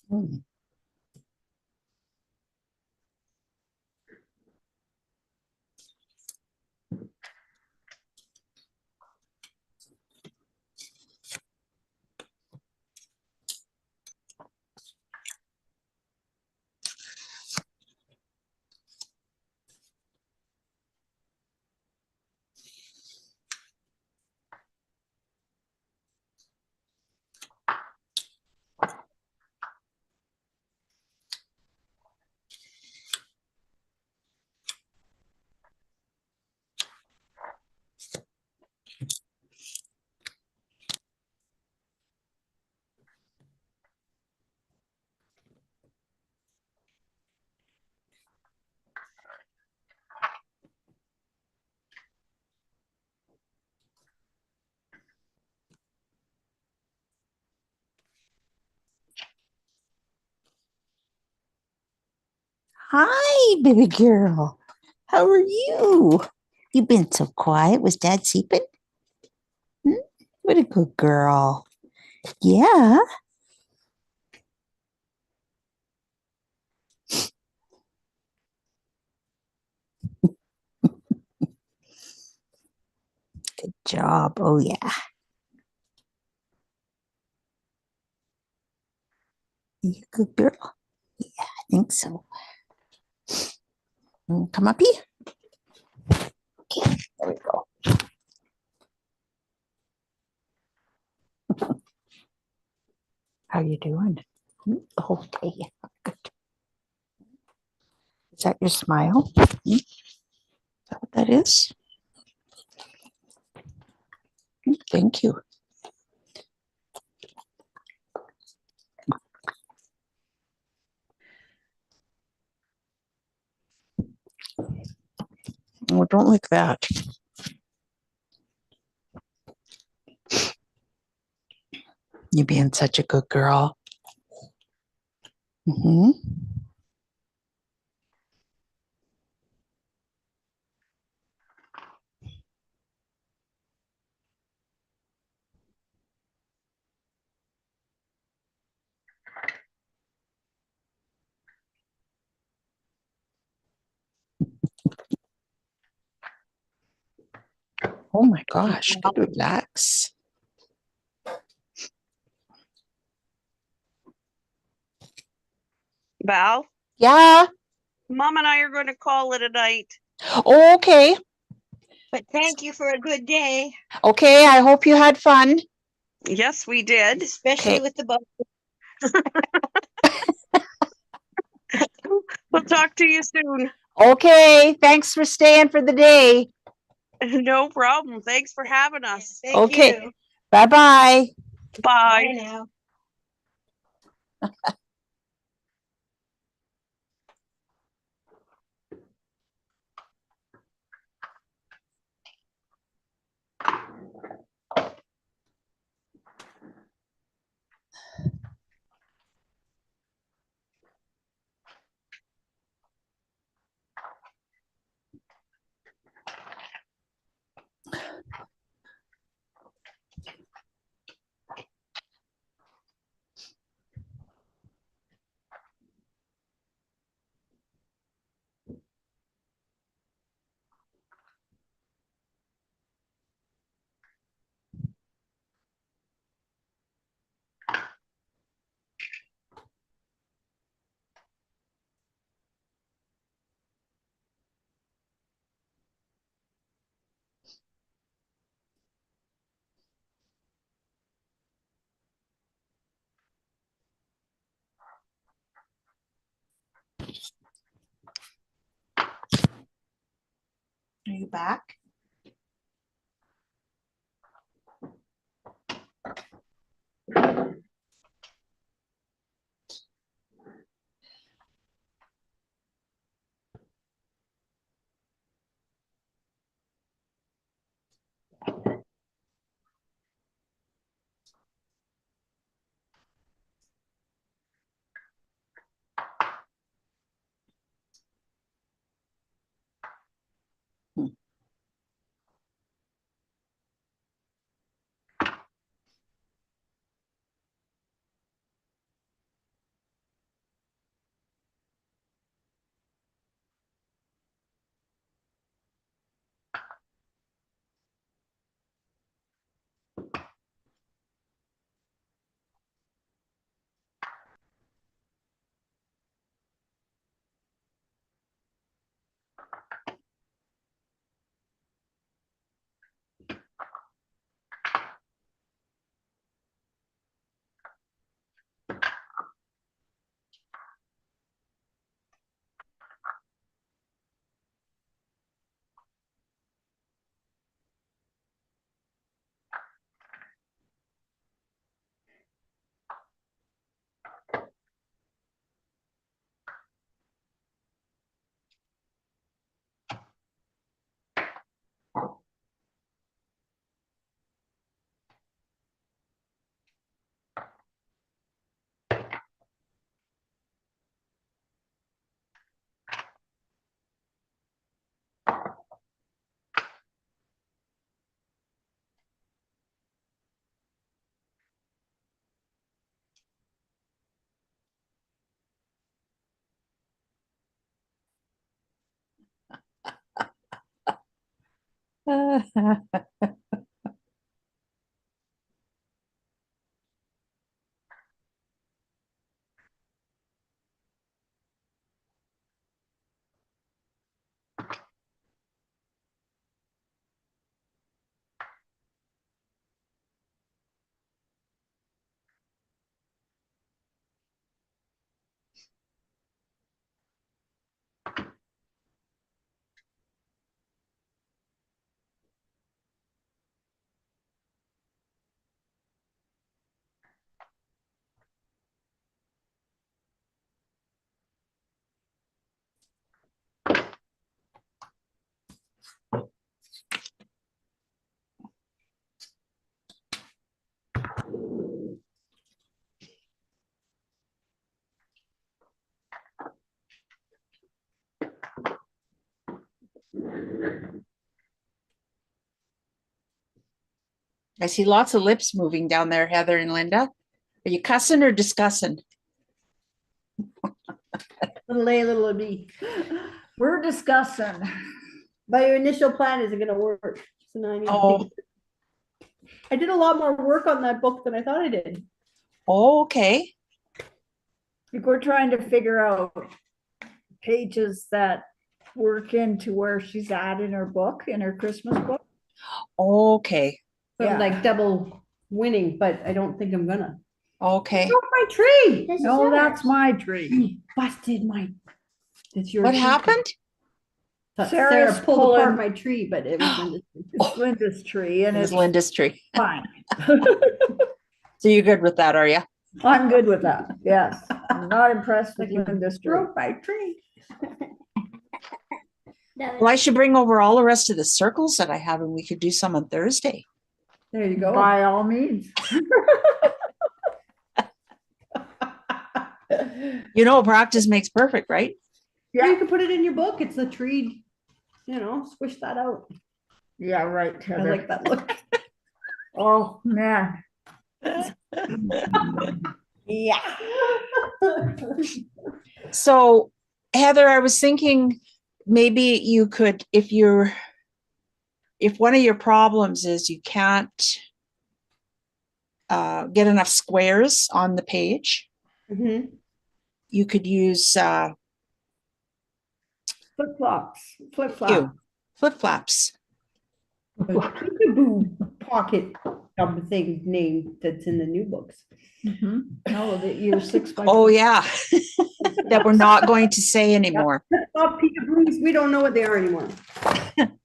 Hmm. Hi, baby girl. How are you? You've been so quiet. Was Dad sleeping? Hmm? What a good girl. Yeah. Good job. Oh, yeah. You a good girl? Yeah, I think so. Come up here. Okay, there we go. How you doing? Okay, good. Is that your smile? Is that what that is? Thank you. Oh, don't like that. You being such a good girl. Hmm. Oh my gosh, good relax. Val, Yeah, Mom and I are going to call it a night. okay. But thank you for a good day, Okay, I hope you had fun. Yes, we did. especially Okay. with the boat. We'll talk to you soon. Okay, thanks for staying for the day. No problem. Thanks for having us. Thank Okay. you. Bye-bye. Bye. Bye now. Are you back? I see lots of lips moving down there, Heather and Linda. Are you cussing or discussing? Little A, little B. We're discussing. But your initial plan isn't gonna work. So now I need to Oh. take- I did a lot more work on that book than I thought I did. Okay. Like we're trying to figure out pages that work into where she's at in her book, in her Christmas book. Okay. So I'm Yeah. like double winning, but I don't think I'm gonna. Okay. Broke my tree. This is No, yours. that's my tree. You busted my. It's your. What tree. happened? Thought Sarah's Sarah pulled apart pulling- my tree, but it was Linda's tree. It's Linda's tree and It was it's Linda's tree. fine. So you're good with that, are you? I'm good with that. Yes. I'm not impressed with Like you Linda's tree. broke my tree. No, Well, I should bring over all the rest of the circles that I have and we could do some on Thursday. There you go. By all means. You know, practice makes perfect, right? Yeah, you can put it in your book. It's a tree, squish that out. Yeah, right, I Heather. like that look. Oh, man. Yeah. So Heather, I was thinking maybe you could, if one of your problems is you can't get enough squares on the page, Mhm. you could use Flip-flops, flip-flop. flip-flops. Peekaboo pocket thing name that's in the new books. Mhm. No, that you're 6 by. Oh, yeah. That we're not going to say anymore. Stop peekaboos. We don't know what they are anymore. And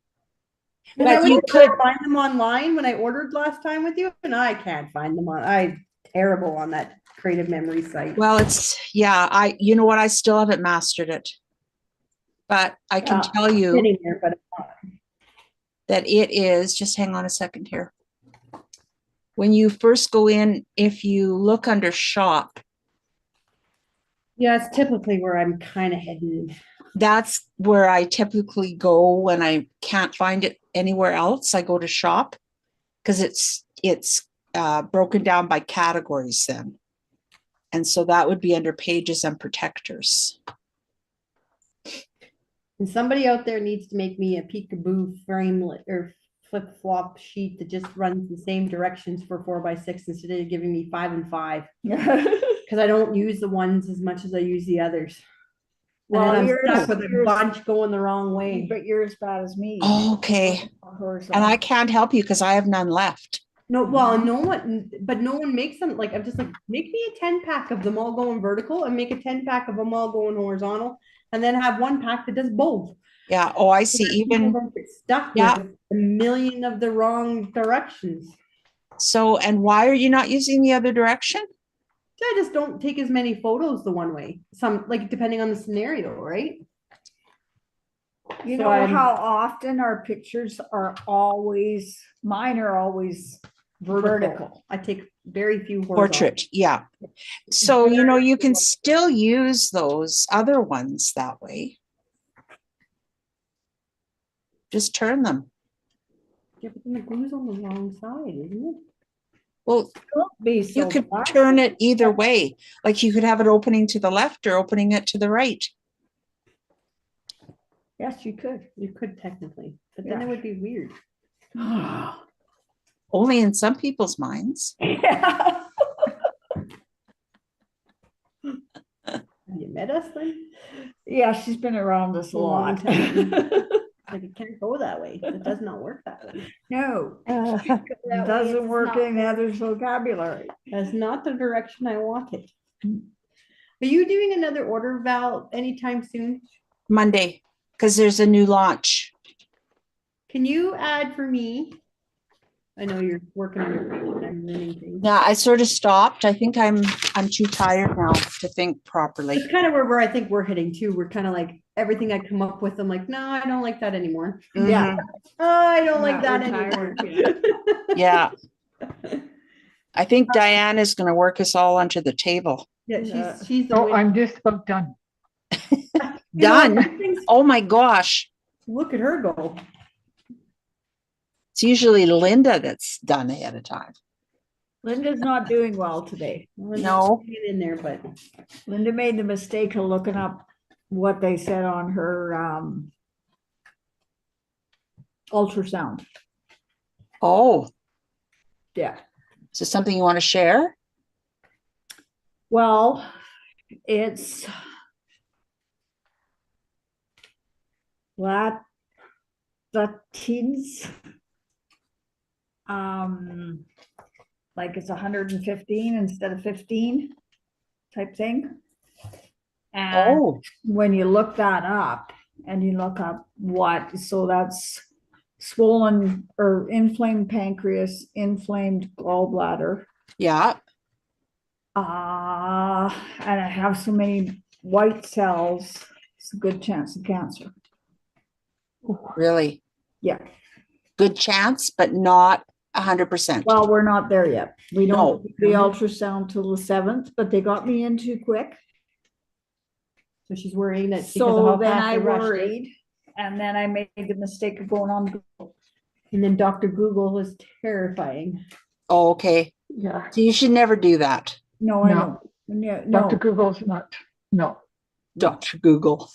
But I you went to could- find them online when I ordered last time with you, and I can't find them I'm terrible on that creative memory site. Well, you know what? I still haven't mastered it. But I can Yeah, tell you Sitting there, but that it is, just hang on a second here. When you first go in, if you look under shop, yeah, it's typically where I'm kind of heading. that's where I typically go when I can't find it anywhere else. I go to shop because it's broken down by categories then. And so that would be under pages and protectors. And somebody out there needs to make me a peekaboo framelit or flip flop sheet that just runs the same directions for 4x6 instead of giving me 5 and 5. Because I don't use the ones as much as I use the others. And then I'm stuck with a bunch going the wrong way. But you're as bad as me. Okay. And I can't help you because I have none left. No, well, no one makes them like, I'm just like, make me a 10-pack of them all going vertical and make a 10-pack of them all going horizontal. And then have one pack that does both. Yeah. Oh, I see. People Even don't get stuck Yeah. with a million of the wrong directions. so, and why are you not using the other direction? I just don't take as many photos the one way. Some like depending on the scenario, right? You So know I'm- how often our pictures are always, mine are always vertical. I take very few horizontal. Portrait. Yeah. So, you can still use those other ones that way. Just turn them. Yeah, but then the glue's on the wrong side, isn't it? Well, Don't be you so could bad. turn it either way. Like you could have it opening to the left or opening it to the right. Yes, you could. You could technically, but then Yeah. it would be weird. Only in some people's minds. Yeah. Have you met us then? Yeah, she's been around us a A long lot. time. Like, it can't go that way. It does not work that way. No, That it way doesn't it's work not- in others' vocabulary. That's not the direction I want it. Are you doing another order, Val, anytime soon? Monday, because there's a new launch. Can you add for me? I know you're working on your page and I'm ruining things. Yeah, I sort of stopped. I think I'm too tired now to think properly. It's kind of where I think we're heading too. We're kind of like, everything I come up with, I'm like, no, I don't like that anymore. Yeah. Mhm. Oh, I don't like Yeah, that we're anymore. tired, Yeah. I think Diane is going to work us all onto the table. Yeah, she's the So win- I'm just about done. You know, Done. everything's- Oh my gosh. Look at her go. It's usually Linda that's done ahead of time. Linda's not doing well today. No. Get in there, but Linda made the mistake of looking up what they said on her ultrasound. Oh, Yeah. is this something you want to share? Well, it's latins. Like it's 115 instead of 15 type thing. And Oh, when you look that up and you look up what, so that's swollen or inflamed pancreas, inflamed gallbladder. yeah. And I have so many white cells, it's a good chance of cancer. Really Yeah. good chance, but not 100%. Well, we're not there yet. We No. don't do the ultrasound till the 7th, but they got me in too quick. so she's worrying that because of So how then fast I they rushed it. worried, and then I made the mistake of going on Google. And then Dr. Google was terrifying. Oh, okay. Yeah. So you should never do that, No, I No. know. No, Dr. Google's not, no. Dr. Google.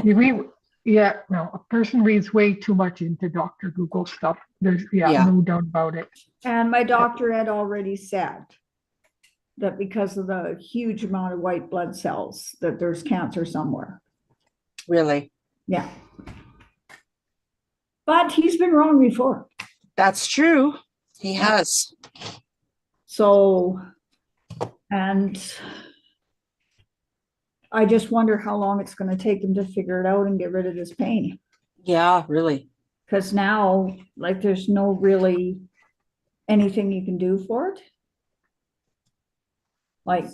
You read, yeah, no, a person reads way too much into Dr. Google stuff. There's, Yeah. no doubt about it. and my doctor had already said that because of the huge amount of white blood cells, that there's cancer somewhere. Really? Yeah. But he's been wrong before. That's true. He has. So, and I just wonder how long it's gonna take him to figure it out and get rid of this pain. Yeah, really. Cause now, like, there's no really anything you can do for it. Like,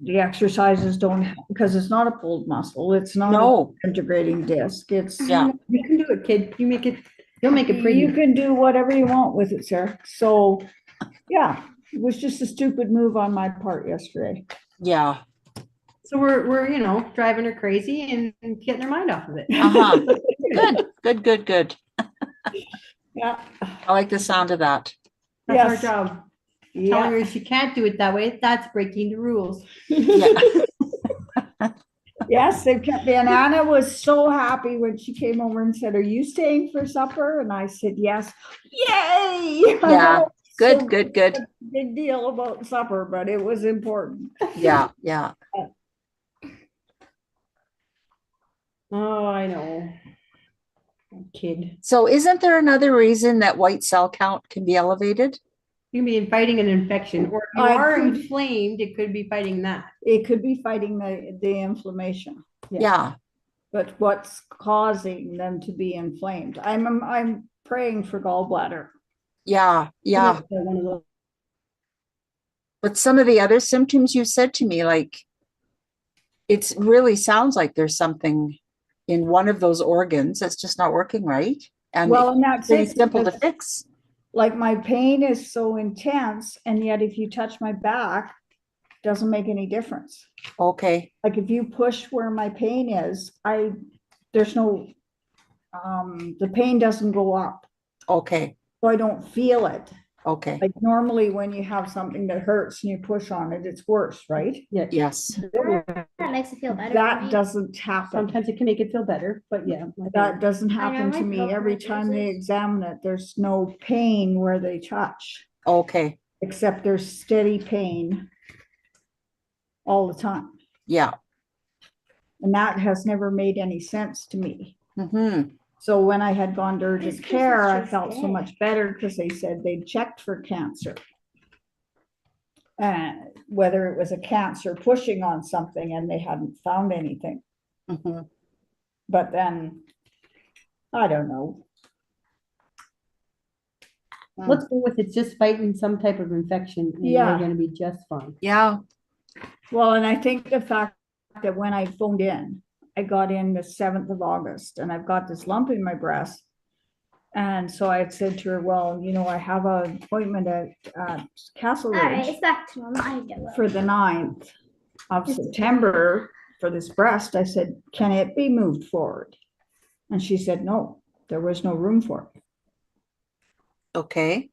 the exercises don't, because it's not a pulled muscle, it's not No. an integrating disc, it's. Yeah. You can do it, kid. You make it, you'll make it pretty. You can do whatever you want with it, sir. So, yeah, it was just a stupid move on my part yesterday. Yeah. So we're driving her crazy and getting her mind off of it. Uh-huh. Good. Good. Yeah. I like the sound of that. That's our Yes. job. Telling Yeah. her she can't do it that way, that's breaking the rules. Yeah. Yes, they kept, and Anna was so happy when she came over and said, "Are you staying for supper?" And I said, "Yes." Yay! Yeah. So Good. big deal about supper, but it was important. Yeah. Oh, I know. Kid. So isn't there another reason that white cell count can be elevated? You can be fighting an infection, or if you I are could- inflamed, it could be fighting that. It could be fighting the inflammation, Yeah. but what's causing them to be inflamed? I'm praying for gallbladder. Yeah. One of those. But some of the other symptoms you said to me, like, it really sounds like there's something in one of those organs that's just not working right. And Well, and that's pretty it, simple to because, fix. like, my pain is so intense, and yet if you touch my back, doesn't make any difference. Okay. Like, if you push where my pain is, there's no, the pain doesn't go up, Okay. so I don't feel it. Okay. Like, normally when you have something that hurts and you push on it, it's worse, right? Yes. it makes it feel better. for that me. doesn't happen. Sometimes it can make it feel better, but yeah. That doesn't I know happen to my me. girlfriend Every does time they this. examine it, there's no pain where they touch, Okay, except there's steady pain all the time. yeah. And that has never made any sense to me. Mm-hmm. So when I had gone to urgent This care, I Christmas felt so tree's much better because they said they'd checked for cancer. And whether it was a cancer pushing on something and they hadn't found anything. Mm-hmm. But then, I don't know. Let's go with it's just fighting some type of infection and Yeah. you're gonna be just fine. Yeah, Well, and I think the fact that when I phoned in, I got in the 7th of August and I've got this lump in my breast. And so I had said to her, well, you know, I have an appointment at Castle All right, Ridge it's back to normal. I get it. for the 9th of September for this breast. I said, can it be moved forward? And she said, no, there was no room for it. okay.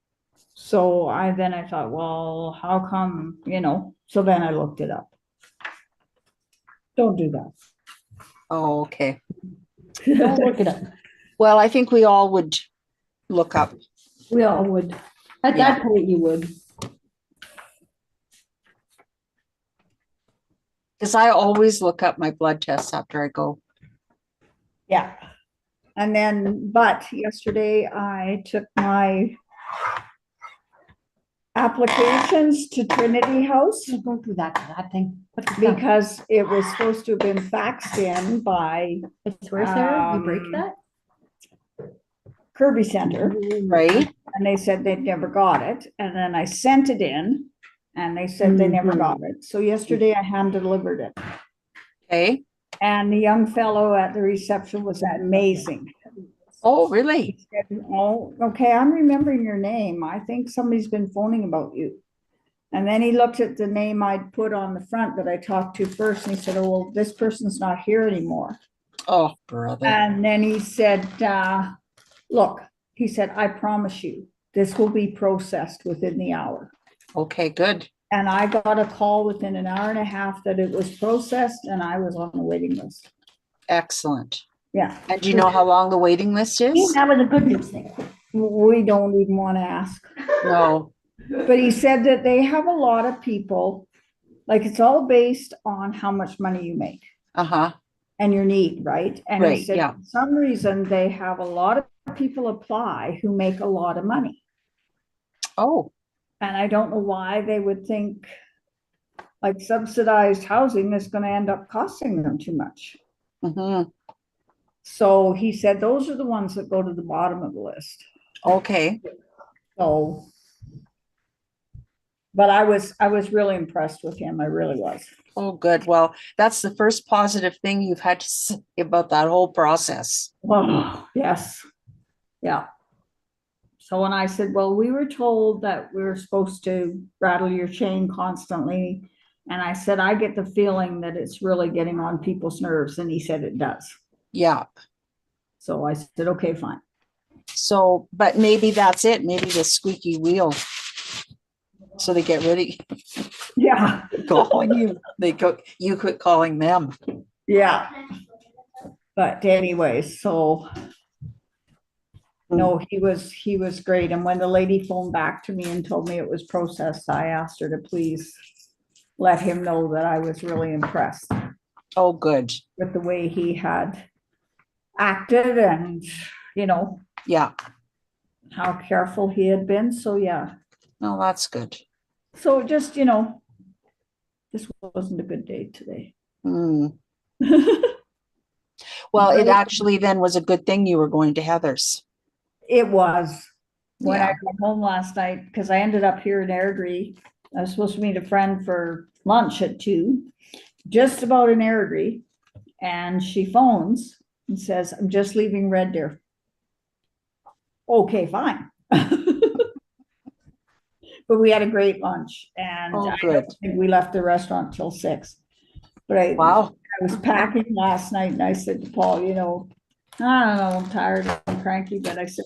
So I thought, well, how come, you know, so then I looked it up. Don't do that. Oh, okay. Don't look it up. Well, I think we all would look up. We all would. At that point, you would. Because I always look up my blood tests after I go. Yeah. And then, but yesterday I took my applications to Trinity House Don't do that thing. What the fuck? because it was supposed to have been faxed in by It's where, Sarah? You break um, that? Kirby Center. Right? And they said they'd never got it. And then I sent it in and they said they never got it. So yesterday I hand delivered it. Okay. And the young fellow at the reception was amazing. Oh, really? He said, oh, okay, I'm remembering your name. I think somebody's been phoning about you. And then he looked at the name I'd put on the front that I talked to first and he said, oh, well, this person's not here anymore. Oh, brother. And then he said, look, he said, I promise you, this will be processed within the hour. Okay, good. And I got a call within an hour and a half that it was processed and I was on the waiting list. Excellent. Yeah, And do you know how long the waiting list is? That was a good news thing. we don't even want to ask. No. But he said that they have a lot of people, like it's all based on how much money you make Uh-huh. and your need, right? And he Right, said, yeah. for some reason, they have a lot of people apply who make a lot of money. Oh, And I don't know why they would think like subsidized housing is going to end up costing them too much. mm-hmm. So he said, those are the ones that go to the bottom of the list. Okay. So, but I was really impressed with him. I really was. Oh, good. Well, that's the first positive thing you've had to say about that whole process. Oh, yes. Yeah. So when I said, well, we were told that we were supposed to rattle your chain constantly. And I said, I get the feeling that it's really getting on people's nerves. And he said it does. Yeah. So I said, okay, fine. So, but maybe that's it. Maybe the squeaky wheel. So they get rid of Yeah. calling you. You quit calling them. Yeah. But anyway, so no, he was great. And when the lady phoned back to me and told me it was processed, I asked her to please let him know that I was really impressed Oh, good. with the way he had acted and, you know, Yeah. how careful he had been. So yeah. No, that's good. So just, you know, this wasn't a good day today. Hmm. Well, it actually then was a good thing you were going to Heather's. It was. When I Yeah. got home last night, because I ended up here in Airdrie. I was supposed to meet a friend for lunch at 2, just about in Airdrie. And she phones and says, I'm just leaving Red Deer. Okay, fine. But we had a great lunch and Oh, I good. don't think we left the restaurant till 6. But I Wow. was packing last night and I said to Paul, you know, I don't know, I'm tired and cranky, but I said,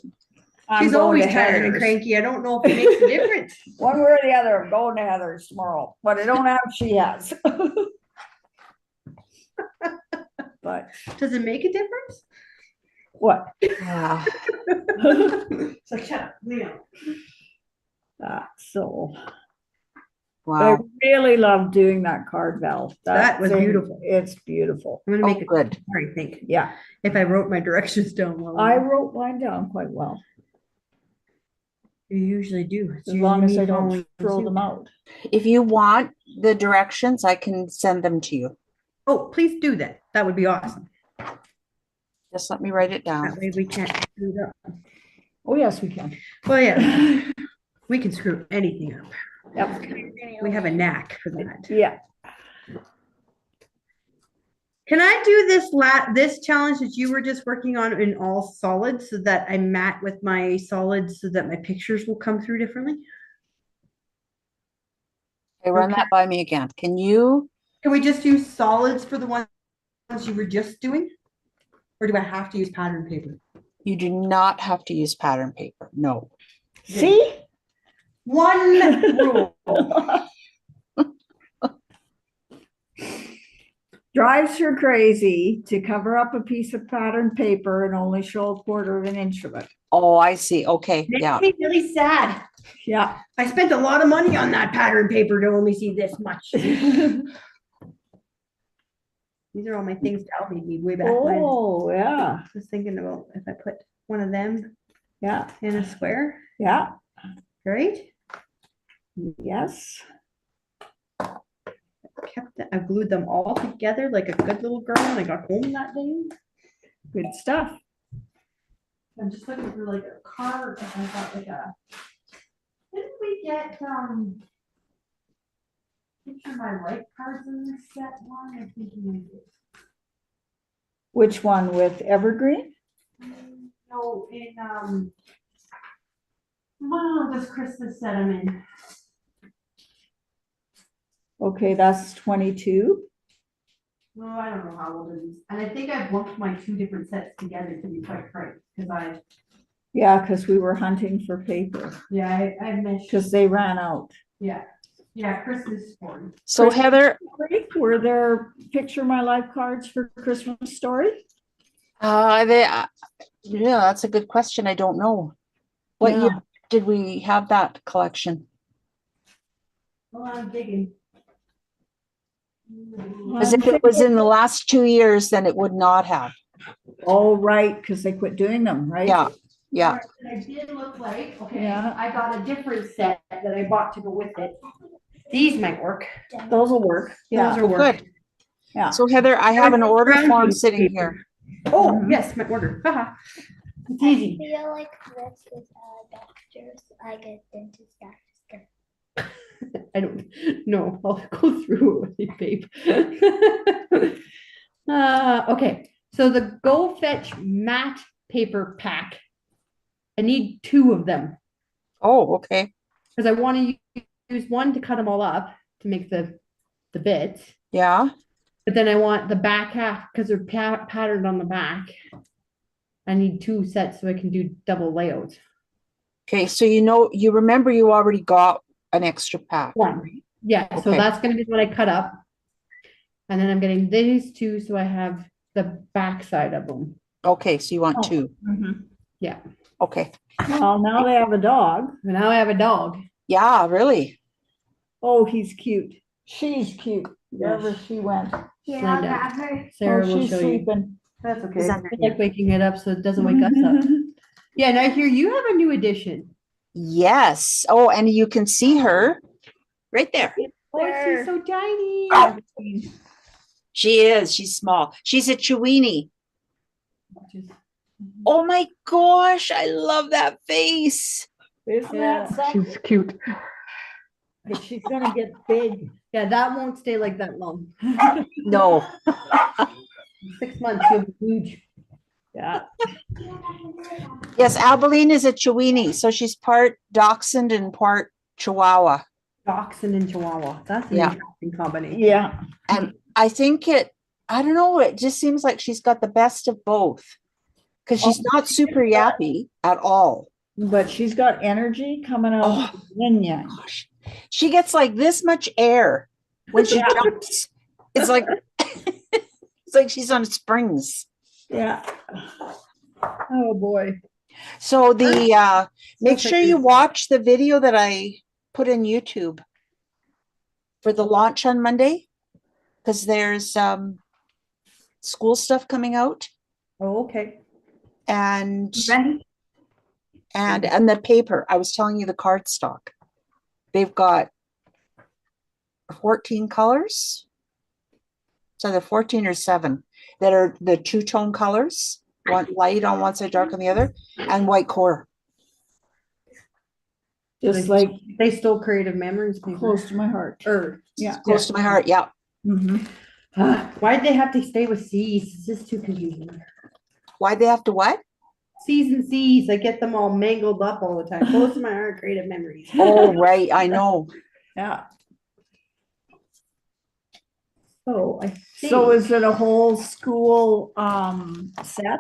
I'm She's going always to tired and Heather's. cranky. I don't know if it makes a difference. One way or the other, I'm going to Heather's tomorrow, but I don't have, she has. but Does it make a difference? what? Yeah. So shut up, Leo. So I Wow. really love doing that card, Val. That was thing, beautiful. It's beautiful. I'm gonna Oh, make a good. I think, Yeah, if I wrote my directions down well. I enough. wrote mine down quite well, You usually do. It's as long as usually I me don't following throw suit. them out. If you want the directions, I can send them to you. Oh, please do that. That would be awesome. Just let me write it That down. way we can't screw it up. Oh, yes, we can. Well, yeah, we can screw anything up. Yep. We have a knack for that. Yeah, Can I do this challenge that you were just working on in all solids so that I mat with my solids so that my pictures will come through differently? Okay, run that by me again. Can you? Can we just use solids for the ones you were just doing? Or do I have to use pattern paper? You do not have to use pattern paper. No. see? One rule. Drives her crazy to cover up a piece of pattern paper and only show a quarter of an inch of it. Oh, I see. Okay. Yeah. Makes me really sad. Yeah. I spent a lot of money on that pattern paper to only see this much. These are all my things Dal made me way back when. I Oh, yeah, was thinking about if I put one of them yeah, in a square, yeah, right? yes. I glued them all together like a good little girl when I got home that day. Good stuff. I'm just looking for like a card. I got like a. Didn't we get picture my life cards in this set one? I think we did. Which one with Evergreen? No, in this Christmas set I'm in. Okay, that's 22. Well, I don't know how old it is. And I think I've lumped my two different sets together to be quite frank, because Yeah, because we were hunting for paper, I measured, because they ran out. yeah, Christmas story. So Heather, Were there picture my life cards for Christmas story? yeah, that's a good question. I don't know. What Yeah. year did we have that collection? Well, I'm digging. Because if it was in the last 2 years, then it would not have. Oh, right, because they quit doing them, right? Yeah, yeah. I did look like, okay, Yeah. I got a different set that I bought to go with it. These might work. Those will work. Yeah, Those are Good. work. yeah. So Heather, I have an order Brown form piece sitting paper. here. Oh, Mhm. yes, my order. Haha. It's I easy. feel like this is doctors, like a dentist doctor. I don't know. I'll go through it with you, babe. Okay, so the Go Fetch matte paper pack. I need 2 of them Oh, okay. because I want to use one to cut them all up to make the bits, Yeah. but then I want the back half because they're patterned on the back. I need 2 sets so I can do double layouts. Okay. So you remember you already got an extra pack. One. Yeah, so Okay. that's gonna be what I cut up. And then I'm getting these 2, so I have the back side of them. Okay. So you want Oh. 2. Mhm. Yeah. Okay. Well, now they have a dog. And now I have a dog. Yeah, really. Oh, he's cute. She's cute, wherever Yes. she went. Here, Slender. I'll grab her. Sarah Oh, will she's show you. sleeping. That's okay. Is I that- like waking it up so it doesn't wake us up. Yeah, and I hear you have a new addition. Yes. Oh, and you can see her right there. Oh, she's so tiny. Oh. She is. She's small. She's a Chiweenie. Oh my gosh. I love that face. Isn't Yeah, that something? She's cute. But she's gonna get big. Yeah, that won't stay like that long. No. 6 months, you'll be huge. Yeah. Yes, Albeline is a Chiweenie. So she's part Dachshund and part Chihuahua. Dachshund and Chihuahua. That's an Yeah. interesting combination. Yeah, And I think I don't know, it just seems like she's got the best of both. Because she's not super yappy at all. but she's got energy coming out Oh. of the yin yang. Gosh. She gets like this much air when she Yeah. jumps. It's like It's like she's on springs. Yeah. Oh, boy. So the, make Sounds like sure you this. watch the video that I put in YouTube for the launch on Monday, because there's, school stuff coming out Oh, okay. and, Ready? and the paper. I was telling you the cardstock. They've got 14 colors. It's either 14 or 7 that are the two-tone colors, one light on one side, dark on the other, and white core. Just like They stole Creative Memories paper. close to my heart. Or, Yeah. Close to my heart, yeah. Mhm. why'd they have to stay with C's? It's just too confusing. Why'd they have to what? C's and C's, I get them all mangled up all the time. Close to my heart, Creative Memories. Oh, right, I know. Yeah. So I So think, is it a whole school set?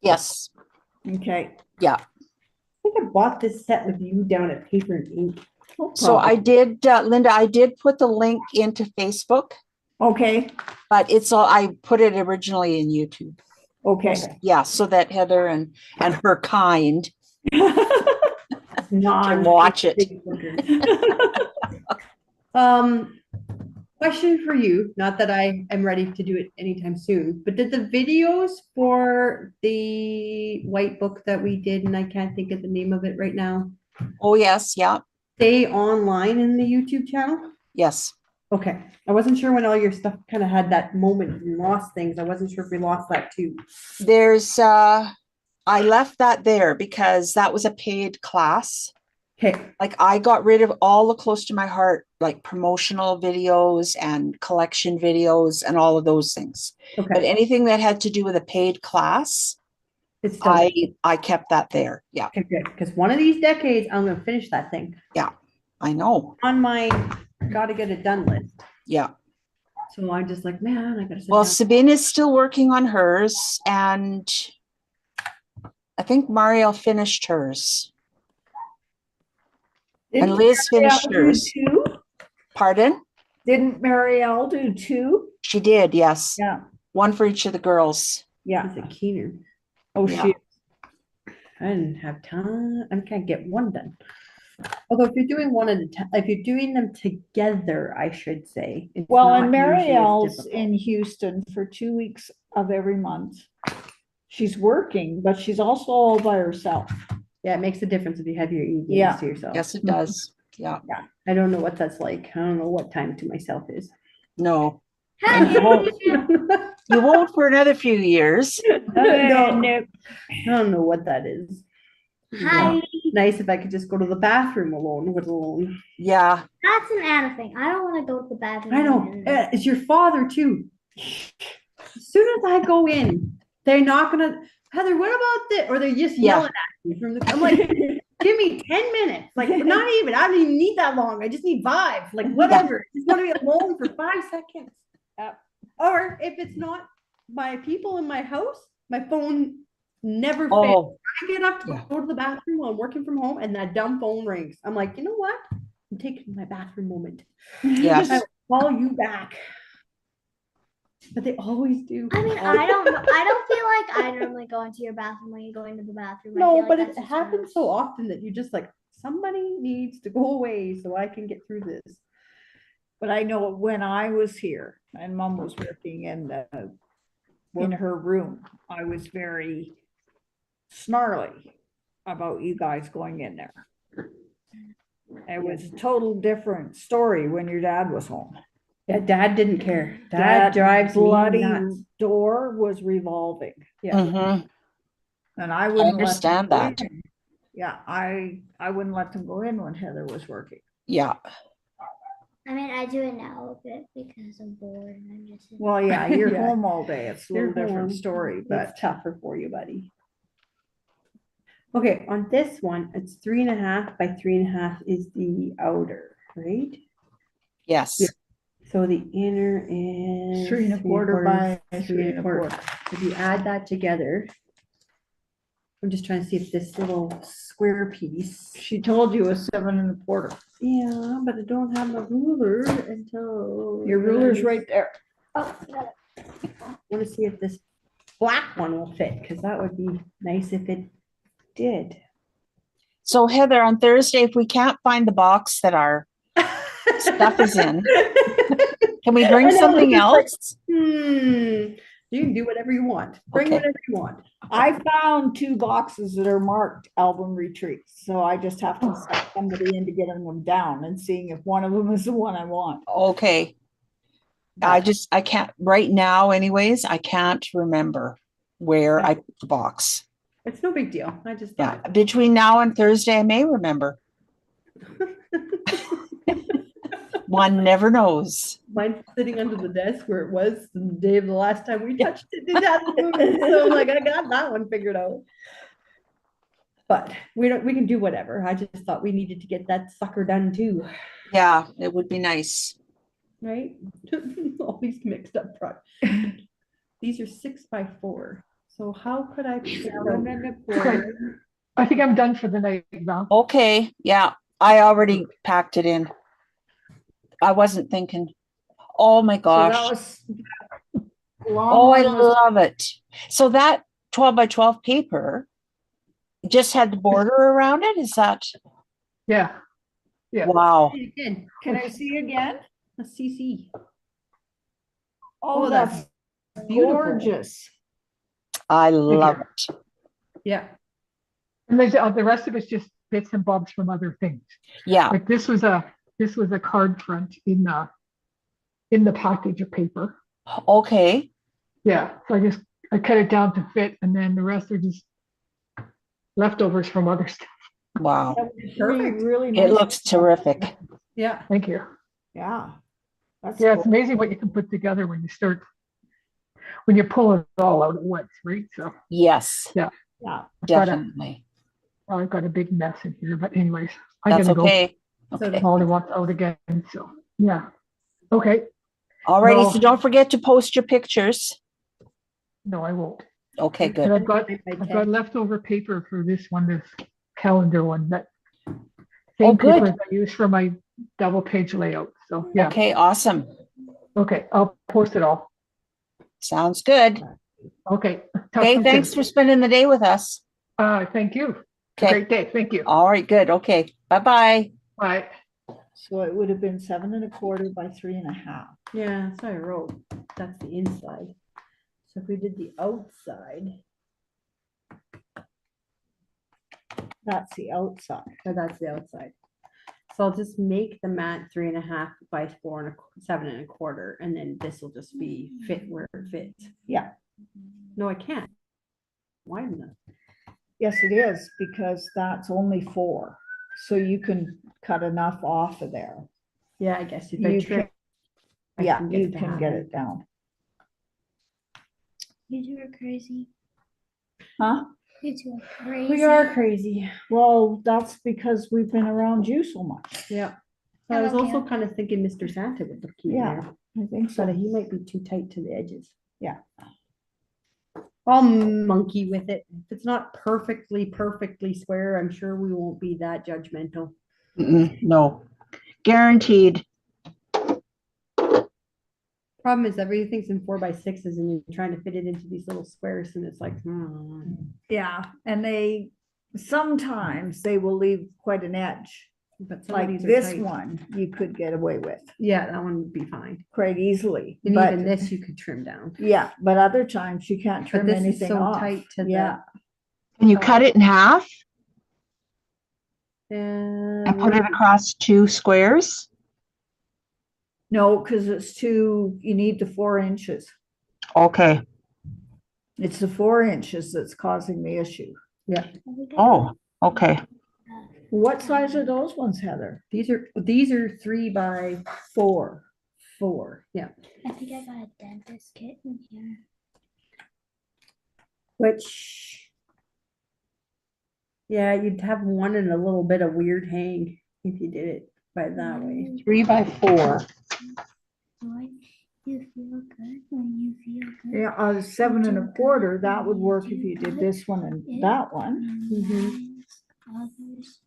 Yes, Okay. yeah. I think I bought this set with you down at Paper and Ink. No So I problem. did, Linda, I did put the link into Facebook, Okay, but it's all, I put it originally in YouTube. okay. Yeah, so that Heather and her kind Non. can watch it. Question for you, not that I am ready to do it anytime soon, but did the videos for the white book that we did, and I can't think of the name of it right now, Oh, yes, yeah, stay online in the YouTube channel? yes. Okay, I wasn't sure when all your stuff kind of had that moment and lost things. I wasn't sure if we lost that too. There's, I left that there because that was a paid class. Okay, Like I got rid of all the close to my heart, like promotional videos and collection videos and all of those things. But okay, anything that had to do with a paid class, it's still there. I kept that there. Yeah, Okay, good, because one of these decades, I'm gonna finish that thing I know. on my gotta get it done list. Yeah. So I'm just like, man, I gotta sit Well, down. Sabine is still working on hers, and I think Mariel finished hers. And Didn't Liz finished Marielle do hers. two? Pardon? Didn't Marielle do two? She did, yes. Yeah, One for each of the girls. yeah. Is it Keener? Oh, Yeah. she, I didn't have time. I can't get one done. Although if you're doing one at a time, if you're doing them together, I should say. it's well, not and usually as Marielle's difficult. in Houston for 2 weeks of every month. She's working, but she's also all by herself. Yeah, it makes a difference if you have your evenings Yeah. to yourself. Yes, it does. Yeah, I don't know what that's like. I don't know what time to myself is. no, Hi. you won't for another few years. No. I don't know what that is. Hi. Nice if I could just go to the bathroom alone. Yeah, That's an Anna thing. I don't want to go to the bathroom. I know. It's your father too. As soon as I go in, they're not gonna, Heather, what about this? Or they're just Yeah. yelling at me from the, I'm like, give me 10 minutes. Like, not even, I don't even need that long. I just need 5, like whatever. Just want to be alone for 5 seconds. Or if it's not my people in my house, my phone never fails. oh, I get up to Yeah. go to the bathroom while I'm working from home and that dumb phone rings. I'm like, you know what? I'm taking my bathroom moment. yes. I will call you back. But they always do. I mean, I don't know. I don't feel like I normally go into your bathroom when you go into the bathroom. I No, feel like but that's it just happens gross. so often that you just like, somebody needs to go away so I can get through this. But I know when I was here and Mom was working in her room, I was very snarly about you guys going in there. It was a total different story when your dad was home. Yeah, Dad didn't care. Dad That drives bloody me nuts. door was revolving, Yeah. Mhm. and I wouldn't let them understand go that. in. Yeah, I wouldn't let them go in when Heather was working. Yeah, I mean, I do it now a bit because I'm bored and I'm just. Well, yeah, you're Yeah. home all day. It's a little You're different home. story, but It's tougher for you, buddy. Okay, on this one, it's 3.5 by 3.5 is the outer, right? yes. Yeah. So the inner is 3.25 by 3.25. If you add that together, I'm just trying to see if this little square piece. She told you it was 7.25. Yeah, but I don't have my ruler until. Your ruler's right there. Oh, got it. want to see if this black one will fit, because that would be nice if it did. So Heather, on Thursday, if we can't find the box that our stuff is in, can we I bring know, something it's just like- else? You can do whatever you want. Bring Okay. whatever you want. I found 2 boxes that are marked album retreats, so I just have to set somebody in to getting them down and seeing if one of them is the one I want. Okay. I can't, right now anyways, I can't remember where I put the box. It's no big deal. I just Yeah, thought. between now and Thursday, I may remember. One never knows. Mine's sitting under the desk where it was the day of the last time we touched it. It hasn't moved, so I'm like, I got that one figured out. But we can do whatever. I just thought we needed to get that sucker done too, Yeah, it would be nice. right? All these mixed up front. These are 6x4. So how could I? Okay. I think I'm done for the night, Val. Okay, yeah, I already packed it in. I wasn't thinking, oh my So that gosh. was. Oh, I Long was- love it. So that 12 by 12 paper just had the border around it? Is that, Yeah. Yeah. wow. Again, Can I see again? a CC. Oh, Oh, that's beautiful. gorgeous. I love it. Yeah. And there's, the rest of it's just bits and bobs from other things. Yeah, Like this was a card front in the package of paper. okay. Yeah. So I cut it down to fit, and then the rest are just leftovers from other stuff. Wow. Perfect. Really It nice. looks terrific. Yeah. Thank you. Yeah. That's Yeah, it's cool. amazing what you can put together when you pull it all out at once, right? So Yes, Yeah. definitely. I've got a big mess in here, but anyways, I That's gotta go. okay. So Okay. Molly wants out again, so yeah. Okay, Alrighty, No. so don't forget to post your pictures. no, I won't. Okay, And good. I've got leftover paper for this one, this calendar one, that Oh, same good. paper I use for my double page layout. So yeah, Okay, awesome. okay, I'll post it all. Sounds good. Okay. talk to Okay, you thanks soon. for spending the day with us. Thank you. Have a Okay, great day. Thank you. all right, good. Okay, bye-bye. Bye. So it would have been 7 1/4 by 3 1/2. Yeah, so I wrote, that's the inside. So if we did the outside, That's the outside. so that's the outside. So I'll just make the mat 3 1/2 by 7 1/4, and then this will just be fit where it fits. Yeah. No, I can't. Widen them. Yes, it is, because that's only 4. So you can cut enough off of there. Yeah, I guess if I You trim. can, I yeah, can get you it to can get happen. it down. You two are crazy. Huh? You two are crazy. We are crazy. Well, that's because we've been around you so much. Yeah. I was Okay. also kind of thinking Mr. Santa would look cute Yeah. there, I think so. but he might be too tight to the edges. Yeah. I'll monkey with it. If it's not perfectly square, I'm sure we won't be that judgmental. No, guaranteed. Problem is everything's in 4x6s and you're trying to fit it into these little squares and it's like, Yeah, and sometimes they will leave quite an edge. but some of Like these are this tight. one, you could get away with Yeah, that one would be fine. quite easily. And But even this you could trim down. yeah, but other times you can't But trim this is anything so off. tight to the. Yeah, Can you cut it in half And and put it across 2 squares? no, because you need the 4 inches. Okay. It's the 4 inches that's causing the issue. Oh, okay. What size are those ones, Heather? these are 3x4. Yeah. I think I got a dentist kit in here. Which. Yeah, you'd have one and a little bit of weird hang if you did it by that way. 3x4. Boy, you feel good when you feel good. Yeah, 7 1/4, that would work if you did this one and that one. Mhm. Others,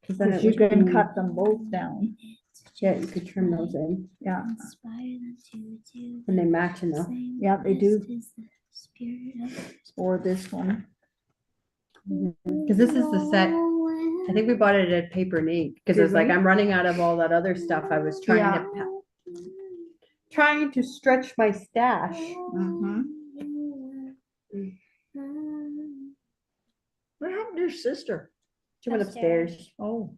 Because then Because it you would can be- cut them both down. it's Yeah, you could trim those in Yeah, and they match enough. Yeah, they do. or this one. Because this is the set, I think we bought it at Paper and Ink, because Did it's like, we? I'm running out of all that other stuff. I was trying Yeah. to, trying to stretch my stash. Mhm. What happened to your sister? She went upstairs. Oh.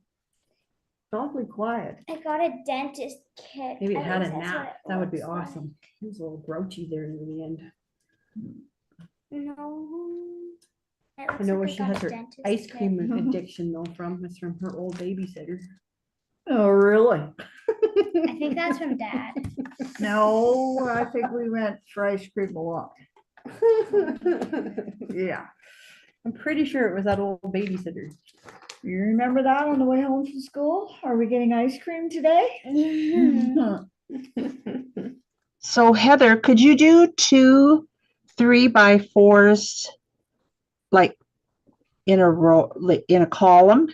Awfully quiet. I got a dentist kit. Maybe it At had a least that's what nap. it That would be looks like. awesome. It was a little grouchy there in the end. No. It I looks know like where I she got has a her dentist ice kit. cream addiction though from. It's from her old babysitter. Oh, really? I think that's from Dad. No, I think we went for ice cream a lot. Yeah. I'm pretty sure it was that old babysitter. You remember that on the way home from school? Are we getting ice cream today? So Heather, could you do 2 3x4s like in a row, like in a column?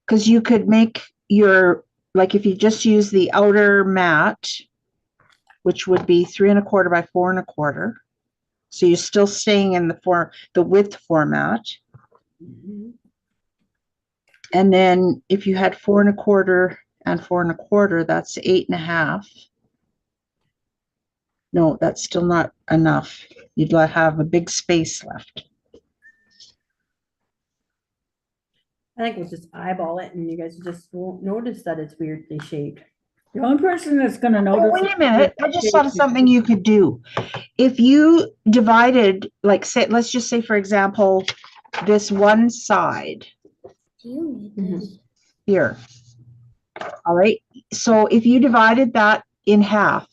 Because you could make your, like if you just use the outer mat, which would be 3 1/4 by 4 1/4. So you're still staying in the width format. And then if you had 4 1/4 and 4 1/4, that's 8 1/2. No, that's still not enough. You'd have a big space left. I think we'll just eyeball it and you guys just won't notice that it's weirdly shaped. The only person that's gonna Oh, notice. wait a minute. I just thought of something you could do. If you divided, like say, let's just say, for example, this one side Do you need Mhm. this? here. All right. So if you divided that in half,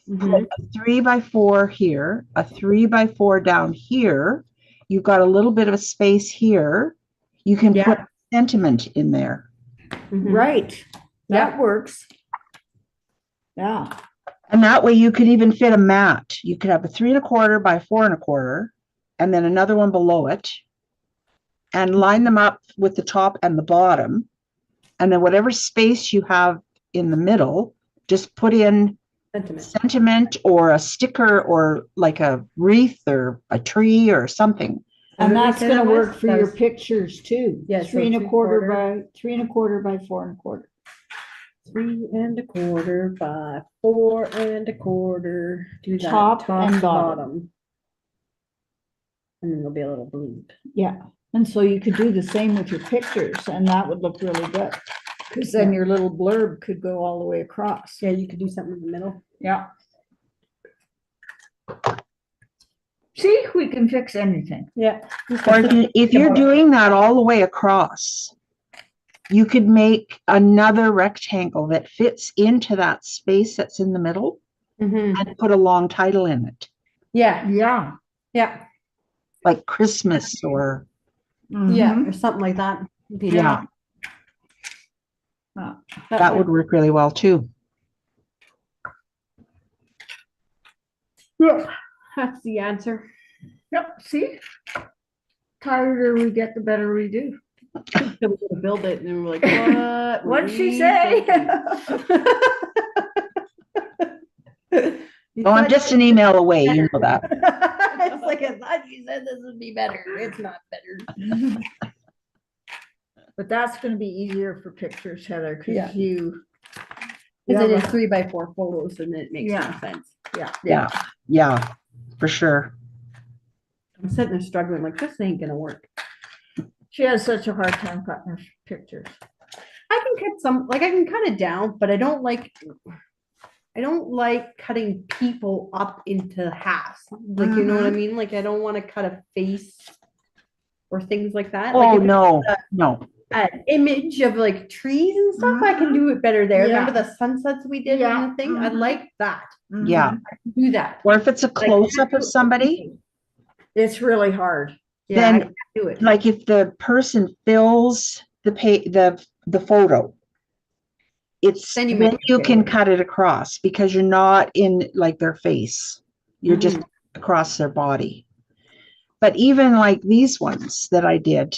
Mhm. a 3x4 here, a 3x4 down here, you've got a little bit of a space here. You can Yeah. put sentiment in there. Mhm. Right, that works. Yeah, And that way you could even fit a mat. You could have a 3 1/4 by 4 1/4, and then another one below it, and line them up with the top and the bottom. And then whatever space you have in the middle, just put in Sentiment. sentiment or a sticker or like a wreath or a tree or something. and What did we that's say gonna that was? work for That your was- pictures too. Yeah, so 3 1/4 3/4. by 3 1/4 by 4 1/4. 3 1/4 by 4 1/4. Do that Top and bottom. And then there'll be a little bleep. Yeah, and so you could do the same with your pictures and that would look really good. Cause then Yeah. your little blurb could go all the way across. Yeah, you could do something in the middle. Yeah. See, we can fix anything. Yeah. Or if you're doing that all the way across, you could make another rectangle that fits into that space that's in the middle Mhm. and put a long title in it, Yeah, Yeah. yeah, like Christmas or, yeah, Mhm. or something like that. Be yeah, Uh, that would work really well too. Yeah, that's the answer. Yep, see? Tighter we get, the better we do. Then we're gonna build it and then we're like, what? were What'd she we say? thinking? You Oh, I'm thought just you an email away, you know that. It's like, I thought you said this would be better. It's not better. But that's gonna be easier for pictures, Heather, Yeah. cause you. Because it Yeah, is 3x4 photos and it makes Yeah. more sense. Yeah, for sure. I'm sitting there struggling like, this ain't gonna work. She has such a hard time cutting her pictures. I can cut some, like I can cut it down, but I don't like cutting people up into halves. Like, you know what I mean? Like, I don't want to cut a face or things like that. Oh, Like, if no, no. an image of like trees and stuff, I can do it better there. Yeah. Remember the sunsets we did Yeah. in the thing? I Mhm. like that. Yeah. Mhm. I can do that. Or if it's a Like, I close-up can't of do it for somebody, people. It's really hard. Yeah, then, I can't do it. like if the person fills the photo, it's Then you then make it you can bigger. cut it across because you're not in like their face. You're just Mm-hmm. across their body. But even like these ones that I did,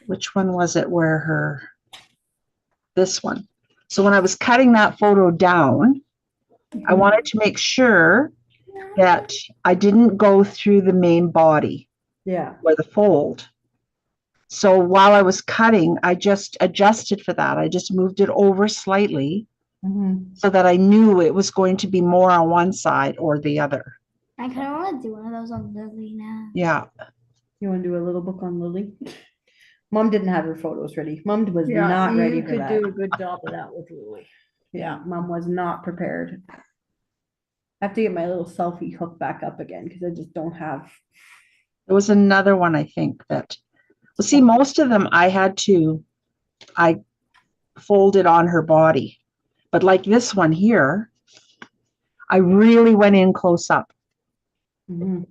which one was it where this one. So when I was cutting that photo down, I wanted to make sure that I didn't go through the main body Yeah. or the fold. So while I was cutting, I just adjusted for that. I just moved it over slightly so that I knew it was going to be more on one side or the other. I kind of want to do one of those on Lily now. Yeah. You want to do a little book on Lily? Mom didn't have her photos ready. Mom was Yeah, not ready you for could that. do a good job of that with Lily. Yeah, Mom was not prepared. I have to get my little selfie hook back up again because I just don't have. There was another one, I think that, well, see, most of them I folded on her body. But like this one here, I really went in close up. Mhm.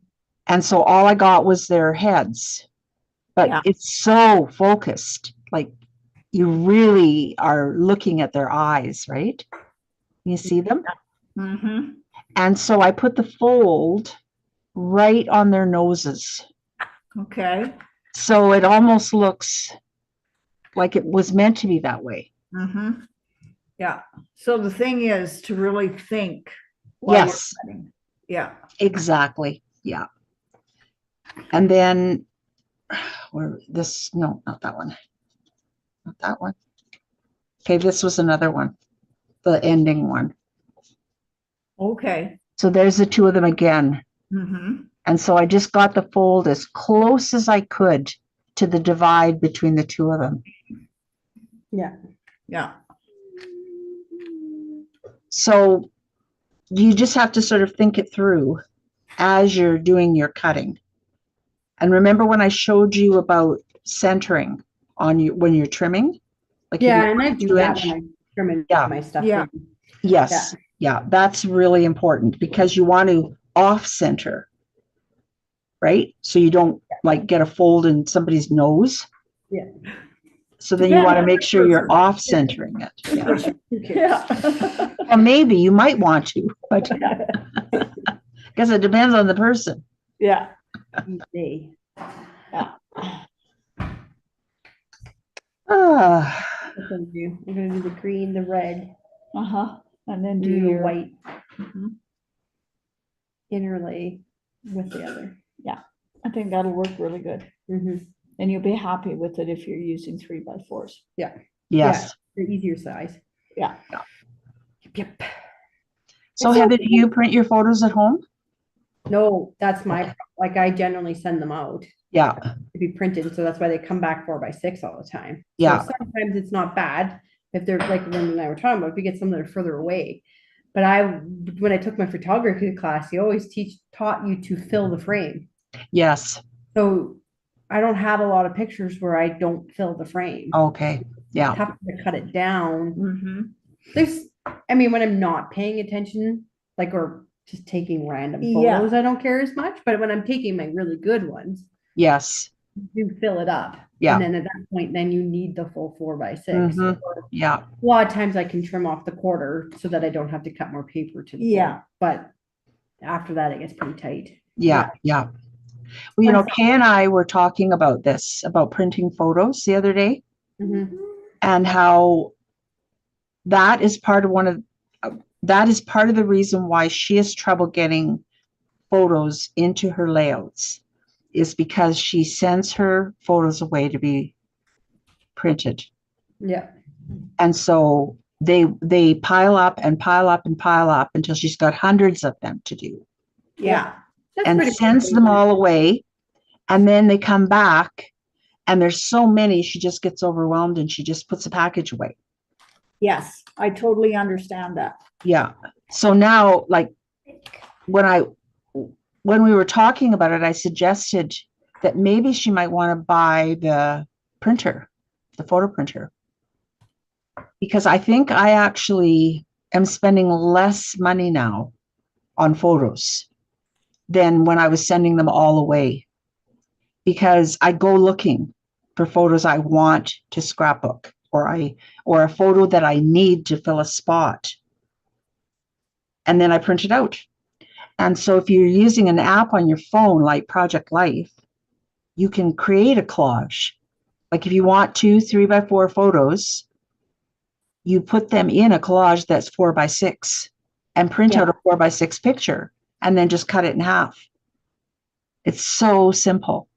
And so all I got was their heads. But Yeah. it's so focused. Like you really are looking at their eyes, right? You see them? Mm-hmm. And so I put the fold right on their noses. Okay. So it almost looks like it was meant to be that way. Mm-hmm. Yeah. So the thing is to really think. while you're Yes, cutting. Yeah. exactly. Yeah. And then where this, no, not that one. Not that one. Okay, this was another one, the ending one. Okay. So there's the two of them again. Mm-hmm. And so I just got the fold as close as I could to the divide between the two of them. Yeah. Yeah. So you just have to sort of think it through as you're doing your cutting. And remember when I showed you about centering on you when you're trimming? Like if Yeah, you and I want do 2 that inch. when I'm trimming Yeah. my stuff. Yeah. in. Yes. Yeah, that's really important because you want to off center, right? So you don't like get a fold in somebody's nose. Yeah. So then you want to Depends make on sure the you're person. off centering it. Yeah. Yeah. Well, maybe you might want to, but I guess it depends on the person. Yeah. Easy. Ah, What I'm gonna do? I'm gonna do the green, the red, Uh-huh. And then do do the your white Mhm. interlay with the other. I think that'll work really good. Mhm. And you'll be happy with it if you're using 3x4s. yes. The easier size. Yeah. Yep. So It's Heather, do you print your photos at home? No, that's my, like, I generally send them out Yeah, to be printed, so that's why they come back 4x6 all the time. So Yeah. sometimes it's not bad if they're like Linda and I were talking about, if we get some that are further away. But when I took my photography class, he always taught you to fill the frame. yes. So I don't have a lot of pictures where I don't fill the frame. Okay, yeah. Tough to cut it down. Mm-hmm. I mean, when I'm not paying attention, like, or just taking random Yeah. photos, I don't care as much. But when I'm taking my really good ones, Yes, you fill it up. Yeah. And then at that point, then you need the full 4x6. Mhm. yeah, A lot of times I can trim off the quarter so that I don't have to cut more paper to the Yeah. fold. But after that, it gets pretty tight. yeah, yeah. Well, you know, Kay and I were talking about this, about printing photos the other day, Mhm. and how that is part of the reason why she has trouble getting photos into her layouts, is because she sends her photos away to be printed. Yeah. And so they pile up and pile up and pile up until she's got hundreds of them to do, Yeah. That's and pretty sends them all away. And then they come back and there's so many, she just gets overwhelmed and she just puts the package away. Yes, I totally understand that. Yeah. So now, like, when we were talking about it, I suggested that maybe she might want to buy the printer, the photo printer, because I think I actually am spending less money now on photos than when I was sending them all away, because I go looking for photos I want to scrapbook, or a photo that I need to fill a spot, and then I print it out. And so if you're using an app on your phone like Project Life, you can create a collage Like if you want 2 3x4 photos, you put them in a collage that's 4x6 and print Yeah. out a 4x6 picture and then just cut it in half. It's so simple.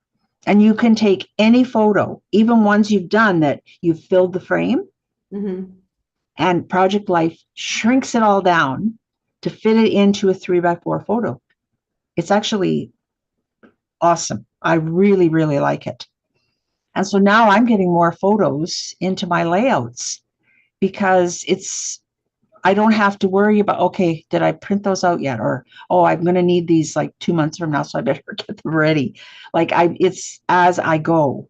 And you can take any photo, even ones you've done that you've filled the frame, Mhm. and Project Life shrinks it all down to fit it into a 3x4 photo. It's actually awesome. I really, really like it. And so now I'm getting more photos into my layouts because I don't have to worry about, okay, did I print those out yet? Or, oh, I'm going to need these like 2 months from now, so I better get them ready. Like it's as I go,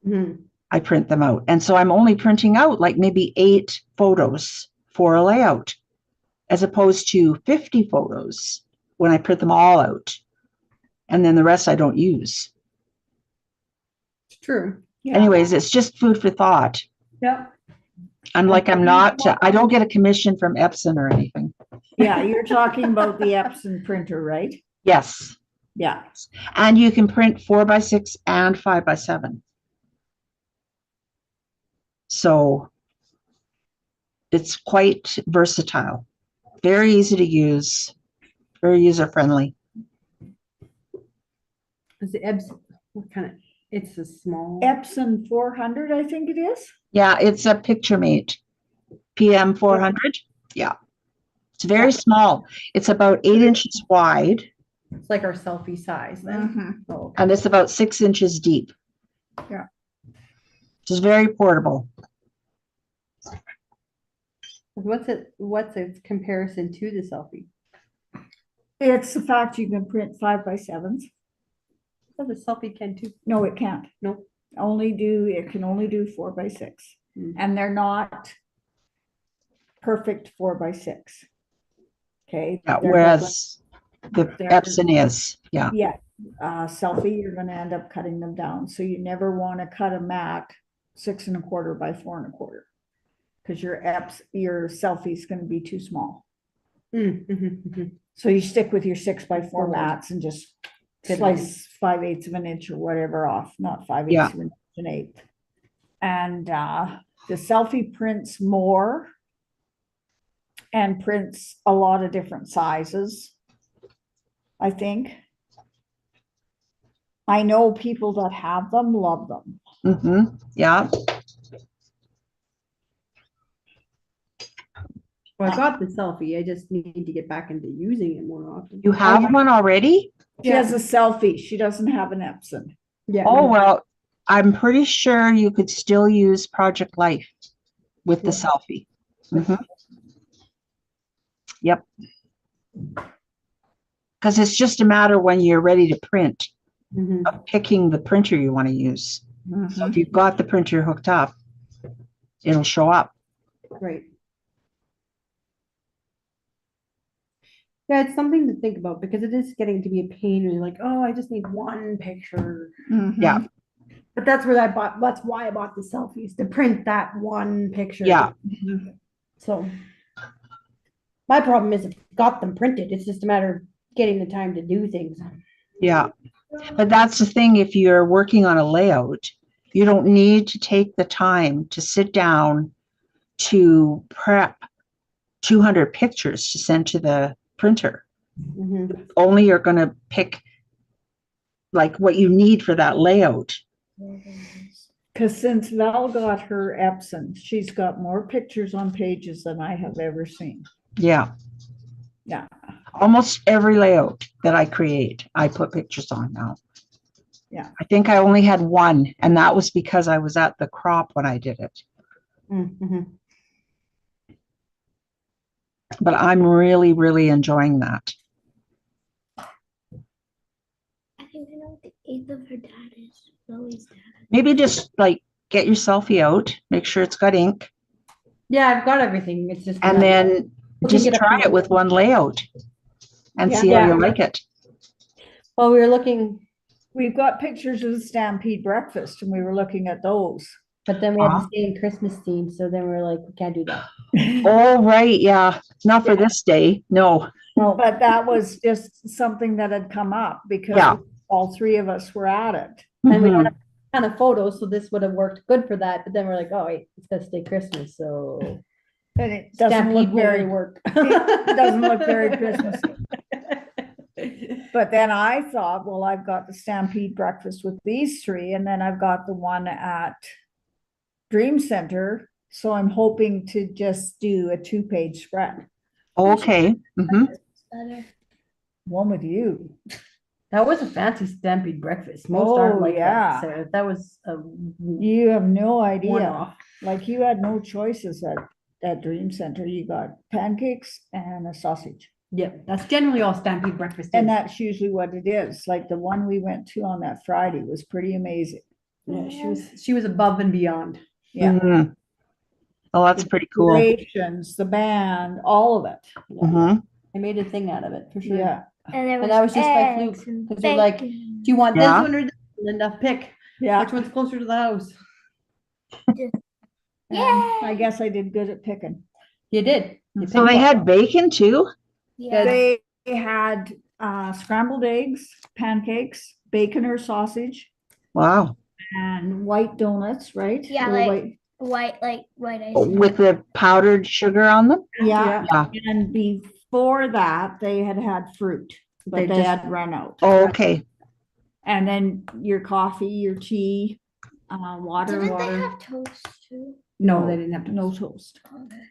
Mhm. I print them out. And so I'm only printing out like maybe 8 photos for a layout, as opposed to 50 photos when I print them all out. And then the rest I don't use. It's true. Yeah. Anyways, it's just food for thought. Yep. I'm not, I don't get a commission from Epson or anything. Yeah, you're talking about the Epson printer, right? Yes. Yeah. And you can print 4x6 and 5x7. So it's quite versatile, very easy to use, very user friendly. Is the Epson, what kind of, it's a small. Epson 400, I think it is. Yeah, it's a PictureMate PM 400. Yeah. It's very small. It's about 8 inches wide It's like our selfie size then. Mhm. Oh, and it's about 6 inches deep. Yeah. It's very portable. what's its comparison to the selfie? It's the fact you can print 5x7s. Oh, the selfie can too. No, it can't. No. It can only do 4x6. And they're not perfect 4x6. Okay. Yeah, They're whereas the They're- Epson is, yeah. Yeah, selfie, you're gonna end up cutting them down, so you never wanna cut a Mac 6 1/4 by 4 1/4. Cause your selfie's gonna be too small, so you stick with your 6x4 Forward. mats and just Good slice 5/8 of an inch or whatever off, not 5/8 Yeah. of an inch, an eighth. And the selfie prints more and prints a lot of different sizes, I think. I know people that have them love them. Yeah. Well, I got the selfie. I just need to get back into using it more often. You have one already? She has a selfie. She doesn't have an Epson. Yeah. Oh, well, I'm pretty sure you could still use Project Life with the selfie. Mhm. Yep. Because it's just a matter when you're ready to print Mhm. of picking the printer you want to use. So if you've got the printer hooked up, it'll show up. Right. Yeah, it's something to think about because it is getting to be a pain. You're like, oh, I just need one picture. Yeah. But that's why I bought the selfies, to print that one picture. Yeah. So my problem is I've got them printed. It's just a matter of getting the time to do things. Yeah. But that's the thing, if you're working on a layout, you don't need to take the time to sit down to prep 200 pictures to send to the printer. Mhm. Only you're going to pick like what you need for that layout. Because since Val got her Epson, she's got more pictures on pages than I have ever seen. Yeah. Yeah. Almost every layout that I create, I put pictures on now. Yeah. I think I only had one, and that was because I was at the crop when I did it. Mhm. But I'm really, really enjoying that. I think I know what the eighth of her dad is. Chloe's dad. Maybe just like get your selfie out, make sure it's got ink, Yeah, I've got everything. It's just. and then Looking just it up try it now. with one layout and Yeah. see how Yeah. you like it. Well, we were looking, We've got pictures of the Stampede breakfast and we were looking at those. but then we had Uh-huh. the same Christmas theme, so then we were like, we can't do that. Oh, right, yeah. Not for this day. No. But that was just something that had come up because Yeah. all three of us were at it. And we Mhm. don't have kind of photos, so this would have worked good for that, but then we're like, oh wait, it's gotta stay Christmas, so. And it doesn't look Stampede won't very, really work. it doesn't look very Christmassy. But then I thought, well, I've got the Stampede breakfast with these three, and then I've got the one at Dream Center. So I'm hoping to just do a 2-page spread, Okay. Mhm. Better. one with you. That was a fancy Stampede breakfast. Most aren't Oh, like yeah. that, so that was a You have no idea. one-off. Like you had no choices at Dream Center. You got pancakes and a sausage. Yep, that's generally all Stampede breakfast And is. that's usually what it is. Like the one we went to on that Friday was pretty amazing. Yeah, she was above and beyond. Yeah. Mhm. Oh, that's The pretty cool. decorations, the band, all of it. Mhm. I made a thing out of it for sure. Yeah, And there And that was just by eggs fluke, and 'cause they're like, bacon. Do you want Yeah. this one or this? Linda, pick. yeah. Which one's closer to the house? And I guess I did good at picking. You did. You So picked they one. had bacon too? Yeah. They had scrambled eggs, pancakes, bacon or sausage, Wow. and white donuts, right? Yeah, Little like- white ice. With the powdered sugar on them? Yeah, Yeah. and before that, they had fruit, but They they just- had run out. Oh, okay. And then your coffee, your tea, water, Didn't they water. have toast too? No, they didn't have to. No toast. Okay.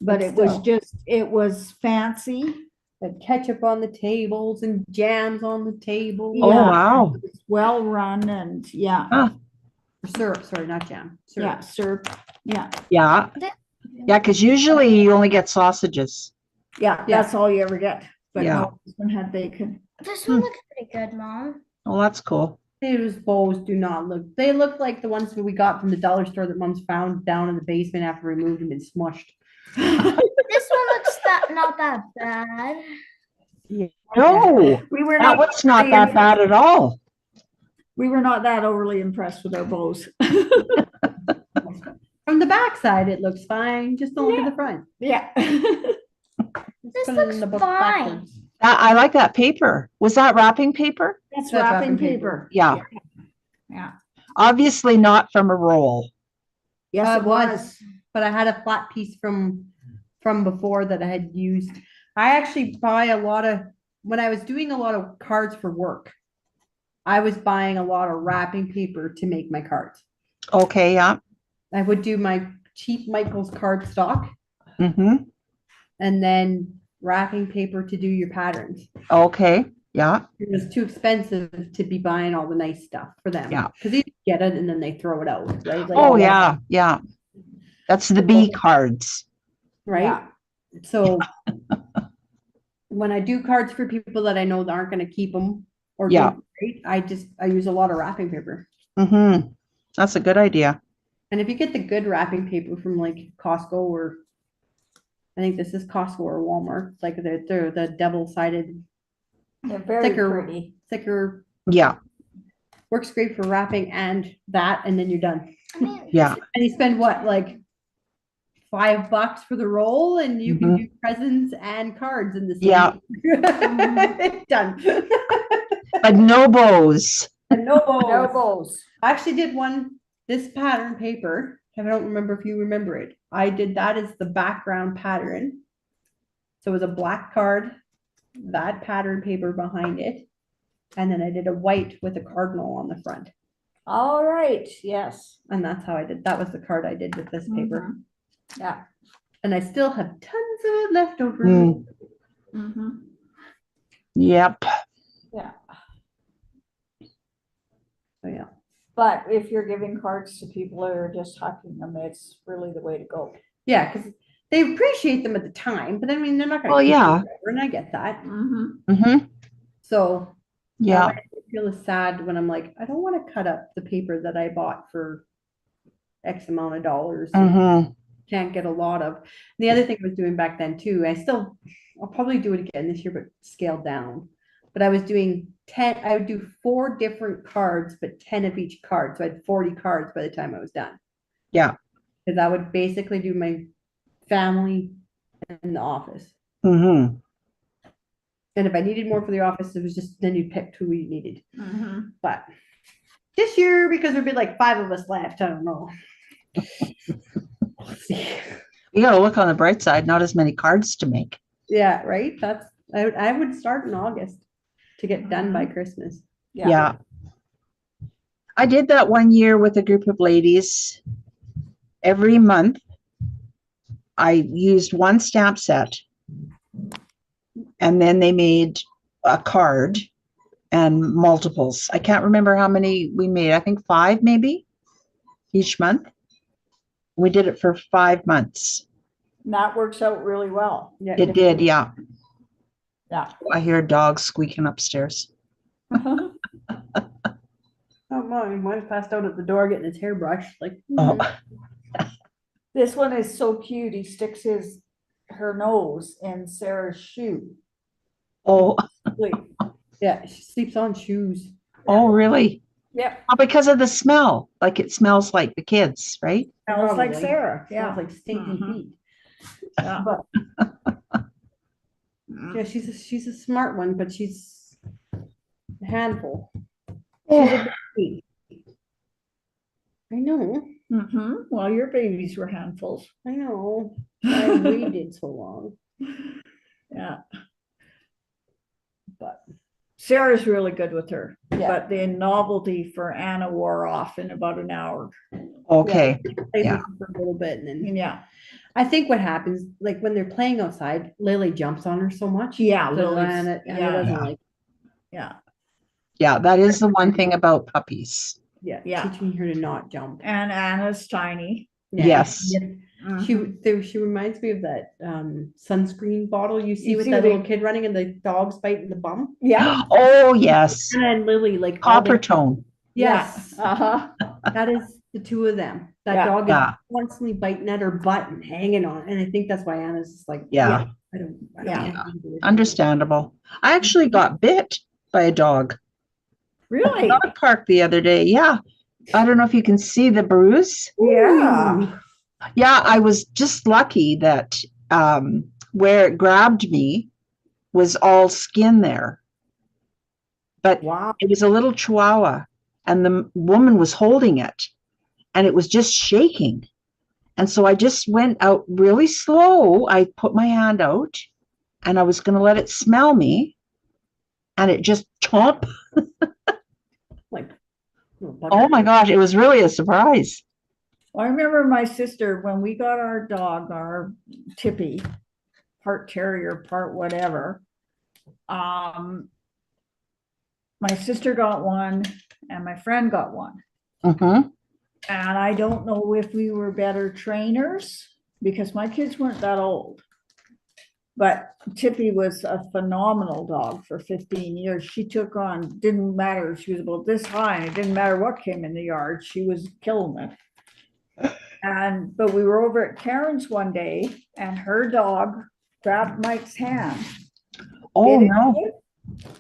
But But it was still. just, it was fancy. Had ketchup on the tables and jams on the table. Oh, Yeah. wow. It was well run and yeah, Huh. Syrup, sorry, not jam. yeah, Syrup. syrup, yeah. Yeah. Yeah, because usually you only get sausages. Yeah, Yeah. that's all you ever get. But Yeah. no, this one had bacon. This one looks pretty good, Mom. Oh, that's cool. Those bowls do not look, they look like the ones that we got from the dollar store that Mom's found down in the basement after we moved and been smushed. This one looks not that bad. No, We were that not, was not that bad at all. we were not that overly impressed with our bows. From the back side, it looks fine. Just don't look at the front. Yeah. This Put it in looks the book fine. backwards. I like that paper. Was that wrapping paper? That's That's wrapping wrapping paper. Yeah. Yeah. Obviously not from a roll. Yes, It was, but I had a flat piece from before that I had used. I actually buy a lot of, when I was doing a lot of cards for work, I was buying a lot of wrapping paper to make my cards. Okay, yeah. I would do my cheap Michael's card stock Mm-hmm. and then wrapping paper to do your patterns. Okay, yeah. It was too expensive to be buying all the nice stuff for them. Yeah. Because they get it and then they throw it out, right? Like, Oh, yeah, yeah. That's the B cards. Right? Yeah. So when I do cards for people that I know that aren't gonna keep them or Yeah. do great, I use a lot of wrapping paper. Mm-hmm. That's a good idea. And if you get the good wrapping paper from like Costco or I think this is Costco or Walmart, it's like they're the double-sided, They're very thicker, pretty. thicker, Yeah, works great for wrapping and that, and then you're done. I mean, yeah. And you spend what, like $5 for the roll and you can do presents and cards in the same. Yeah. Done. But no bows. And no bows. No bows. I actually did one, this pattern paper. I don't remember if you remember it. I did that as the background pattern. So it was a black card, that pattern paper behind it. And then I did a white with a cardinal on the front. All right, yes. And that's how I did, that was the card I did with this paper. Yeah. And I still have tons of it left over. Mm. Mm-hmm. Yep. Yeah. So yeah. But if you're giving cards to people who are just hucking them, it's really the way to go. Yeah, because they appreciate them at the time, but I mean, they're not gonna. Well, keep them yeah. forever, and I get that. Mm-hmm. Mm-hmm. So. Yeah. I feel sad when I'm like, I don't want to cut up the paper that I bought for X amount of dollars. and Mm-hmm. Can't get a lot of. The other thing I was doing back then too, I'll probably do it again this year, but scaled down. But I was doing 10, I would do 4 different cards, but 10 of each card. So I had 40 cards by the time I was done. Yeah. Because I would basically do my family and the office. Mm-hmm. And if I needed more for the office, it was just, then you picked who you needed. Mm-hmm. But this year, because there'd be like 5 of us left, I don't know. We'll see. You gotta look on the bright side, not as many cards to make. Yeah, right, I would start in August to get done by Christmas. Yeah. I did that one year with a group of ladies. Every month, I used one stamp set. And then they made a card and multiples. I can't remember how many we made. I think 5 maybe each month. We did it for 5 months. And that works out really well. Yeah, It did, yeah. Yeah. I hear dogs squeaking upstairs. Oh, mine's passed out at the door getting his hair brushed, like. Oh, This one is so cute. He sticks her nose in Sarah's shoe. oh, Sleep. Yeah, she sleeps on shoes. oh, really? Yep. Oh, because of the smell. Like it smells like the kids, right? Smells like Probably. Sarah. Yeah. Smells like stinky Mhm. feet. Yeah. But yeah, she's a smart one, but she's a handful. Yeah. I know, Well, your babies were handfuls. I know. I waited so long, Yeah. but Sarah's really good with her, yeah. but the novelty for Anna wore off in about an hour. Okay. Play Yeah. with her for a little bit, and then And yeah. I think what happens, like when they're playing outside, Lily jumps on her so much. Yeah, that Lily's- Anna yeah. doesn't Yeah. like. Yeah. Yeah, that is the one thing about puppies. Yeah, Yeah. teaching her to not jump. And Anna's tiny. Yeah. Yes. Yeah. She reminds me of that sunscreen bottle you see You with see that the- little kid running and the dog's biting the bum. Yeah. Oh, yes. And then Lily, like all Copper they- tone. Yes, Uh-huh. that is the two of them. That Yeah. dog Yeah. is constantly biting at her butt and hanging on, and I think that's why Anna's just like, Yeah. I don't. Yeah. can't do it. Understandable. I actually got bit by a dog. Really? Dog park the other day. Yeah. I don't know if you can see the bruise. Yeah. Yeah, I was just lucky that where it grabbed me was all skin there. But Wow. it was a little chihuahua and the woman was holding it and it was just shaking. And so I just went out really slow. I put my hand out and I was going to let it smell me and it just chomp. Like, little bugger. Oh my gosh, it was really a surprise. Well, I remember my sister, when we got our dog, our Tippy, part terrier, part whatever. My sister got one and my friend got one. Mhm. And I don't know if we were better trainers because my kids weren't that old. But Tippy was a phenomenal dog for 15 years. She took on, didn't matter, she was about this high, and it didn't matter what came in the yard, she was killing it. But we were over at Karen's one day and her dog grabbed Mike's hand. Oh bit it, no.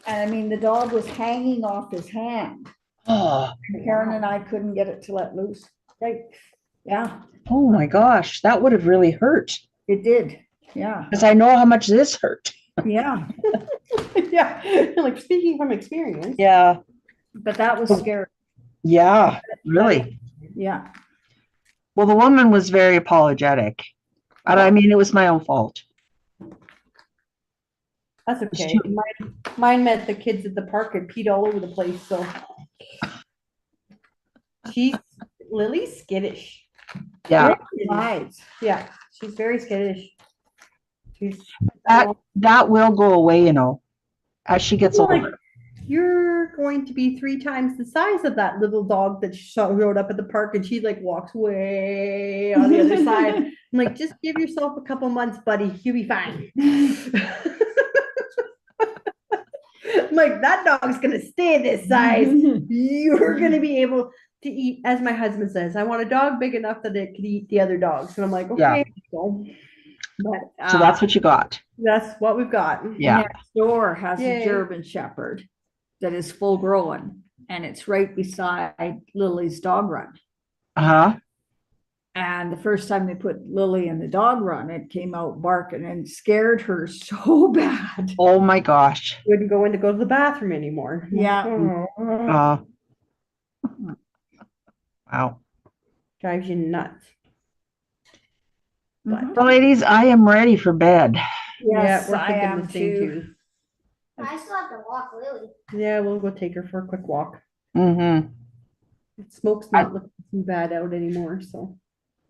And I mean, the dog was hanging off his hand. Oh, And Karen and I couldn't get it to let loose. Right? Yeah, oh my gosh, that would have really hurt it did. Yeah, because I know how much this hurt. yeah. Yeah, like speaking from experience. Yeah. But that was scary. Yeah, really. Yeah. Well, the woman was very apologetic. And I mean, it was my own fault. That's okay. Mine met the kids at the park and peed all over the place, so. Lily's skittish. Yeah. Lies. Yeah, she's very skittish. She's. That will go away, you know, as she gets Well, like, older. You're going to be 3 times the size of that little dog that showed up at the park, and she like walks way on the other side. I'm like, just give yourself a couple months, buddy. You'll be fine. I'm like, that dog's gonna stay this size. You're gonna be able to eat, as my husband says, I want a dog big enough that it could eat the other dogs. And I'm like, Yeah. okay, so, but So that's what you got. that's what we've got. Yeah. Next door has Yay. a German Shepherd that is full grown, and it's right beside Lily's dog run. Uh-huh. And the first time they put Lily in the dog run, it came out barking and scared her so bad. Oh my gosh. Wouldn't go in to go to the bathroom anymore. Yeah. Oh. Uh, Wow. Drives you nuts. But Mhm. So ladies, I am ready for bed. Yes, we're I thinking am the same too. I still have to walk Lily. Yeah, we'll go take her for a quick walk. Mm-hmm. Smoke's not looking too bad out anymore, so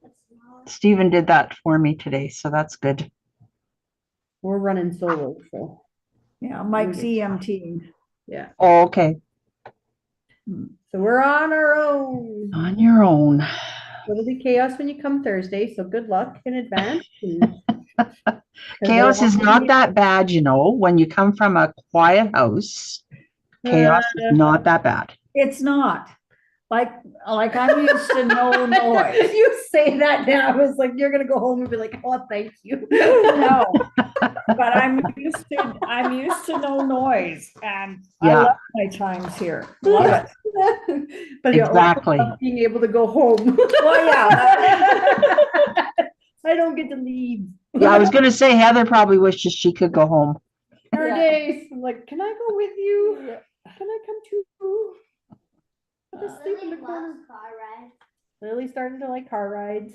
That's smaller. Stephen did that for me today, so that's good. we're running solo, so Yeah, Mike's get- EMT. yeah. Oh, okay. So we're on our own. On your own. It'll be chaos when you come Thursday, so good luck in advance. and- 'cause Chaos they'll is have not to- that bad, you know, when you come from a quiet house. Chaos is not that bad. It's not. Like I'm used to no noise. You say that now, it's like you're gonna go home and be like, oh, thank you. No, but I'm used to no noise, and I Yeah. love my times here. Love it. But you also Exactly. love being able to go home. Well, yeah. I don't get to leave. Yeah, I was gonna say Heather probably wishes she could go home. There are Yeah. days, I'm like, can I go with you? Can I come too? I'll just sleep in the Lily corner. loves car rides. Lily's starting to like car rides.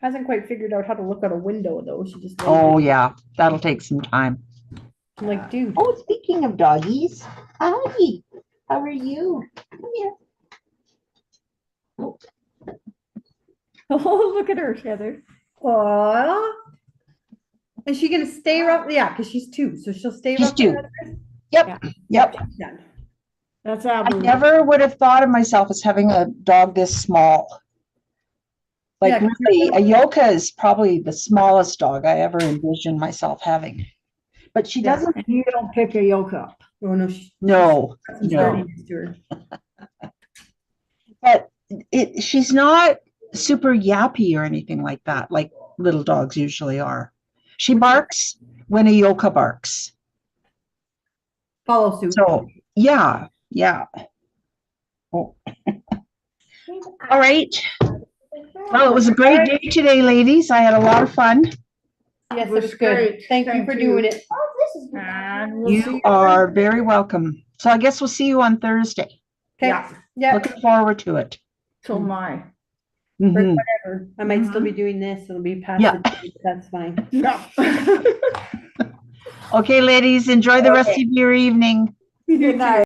Hasn't quite figured out how to look out a window though. She just. lays Oh there. yeah, that'll take some time. I'm like, dude. Oh, speaking of doggies, hi, how are you? Come here. Oh, look at her, Heather. Aw. Is she gonna stay around? Yeah, because she's 2, so she'll stay She's around. 2. Yep, yep. Yeah. That's I Abu. never would have thought of myself as having a dog this small. Like Yeah, 'cause really, you're a Yoka is probably the smallest dog I ever envisioned myself having. But she Yeah. doesn't, And you don't pick a yoke up. Oh no. no, Got some no. stardiness to her. But she's not super yappy or anything like that, like little dogs usually are. She barks when a Yoka barks. Follow suit. So, yeah, yeah. Oh. All right. Well, it was a great day today, ladies. I had a lot of fun. Yes, it was was good. great. Thank you Thank for you. doing it. Oh, this is good. And we'll see You are very welcome. So I guess we'll see you on Thursday. Okay. Yeah. Yeah. Looking forward to it. till my. For Mhm. whatever. I might still be doing this. It'll be past. Yeah. the date, That's fine. Yeah. Okay, ladies, enjoy the rest of your evening. Good night.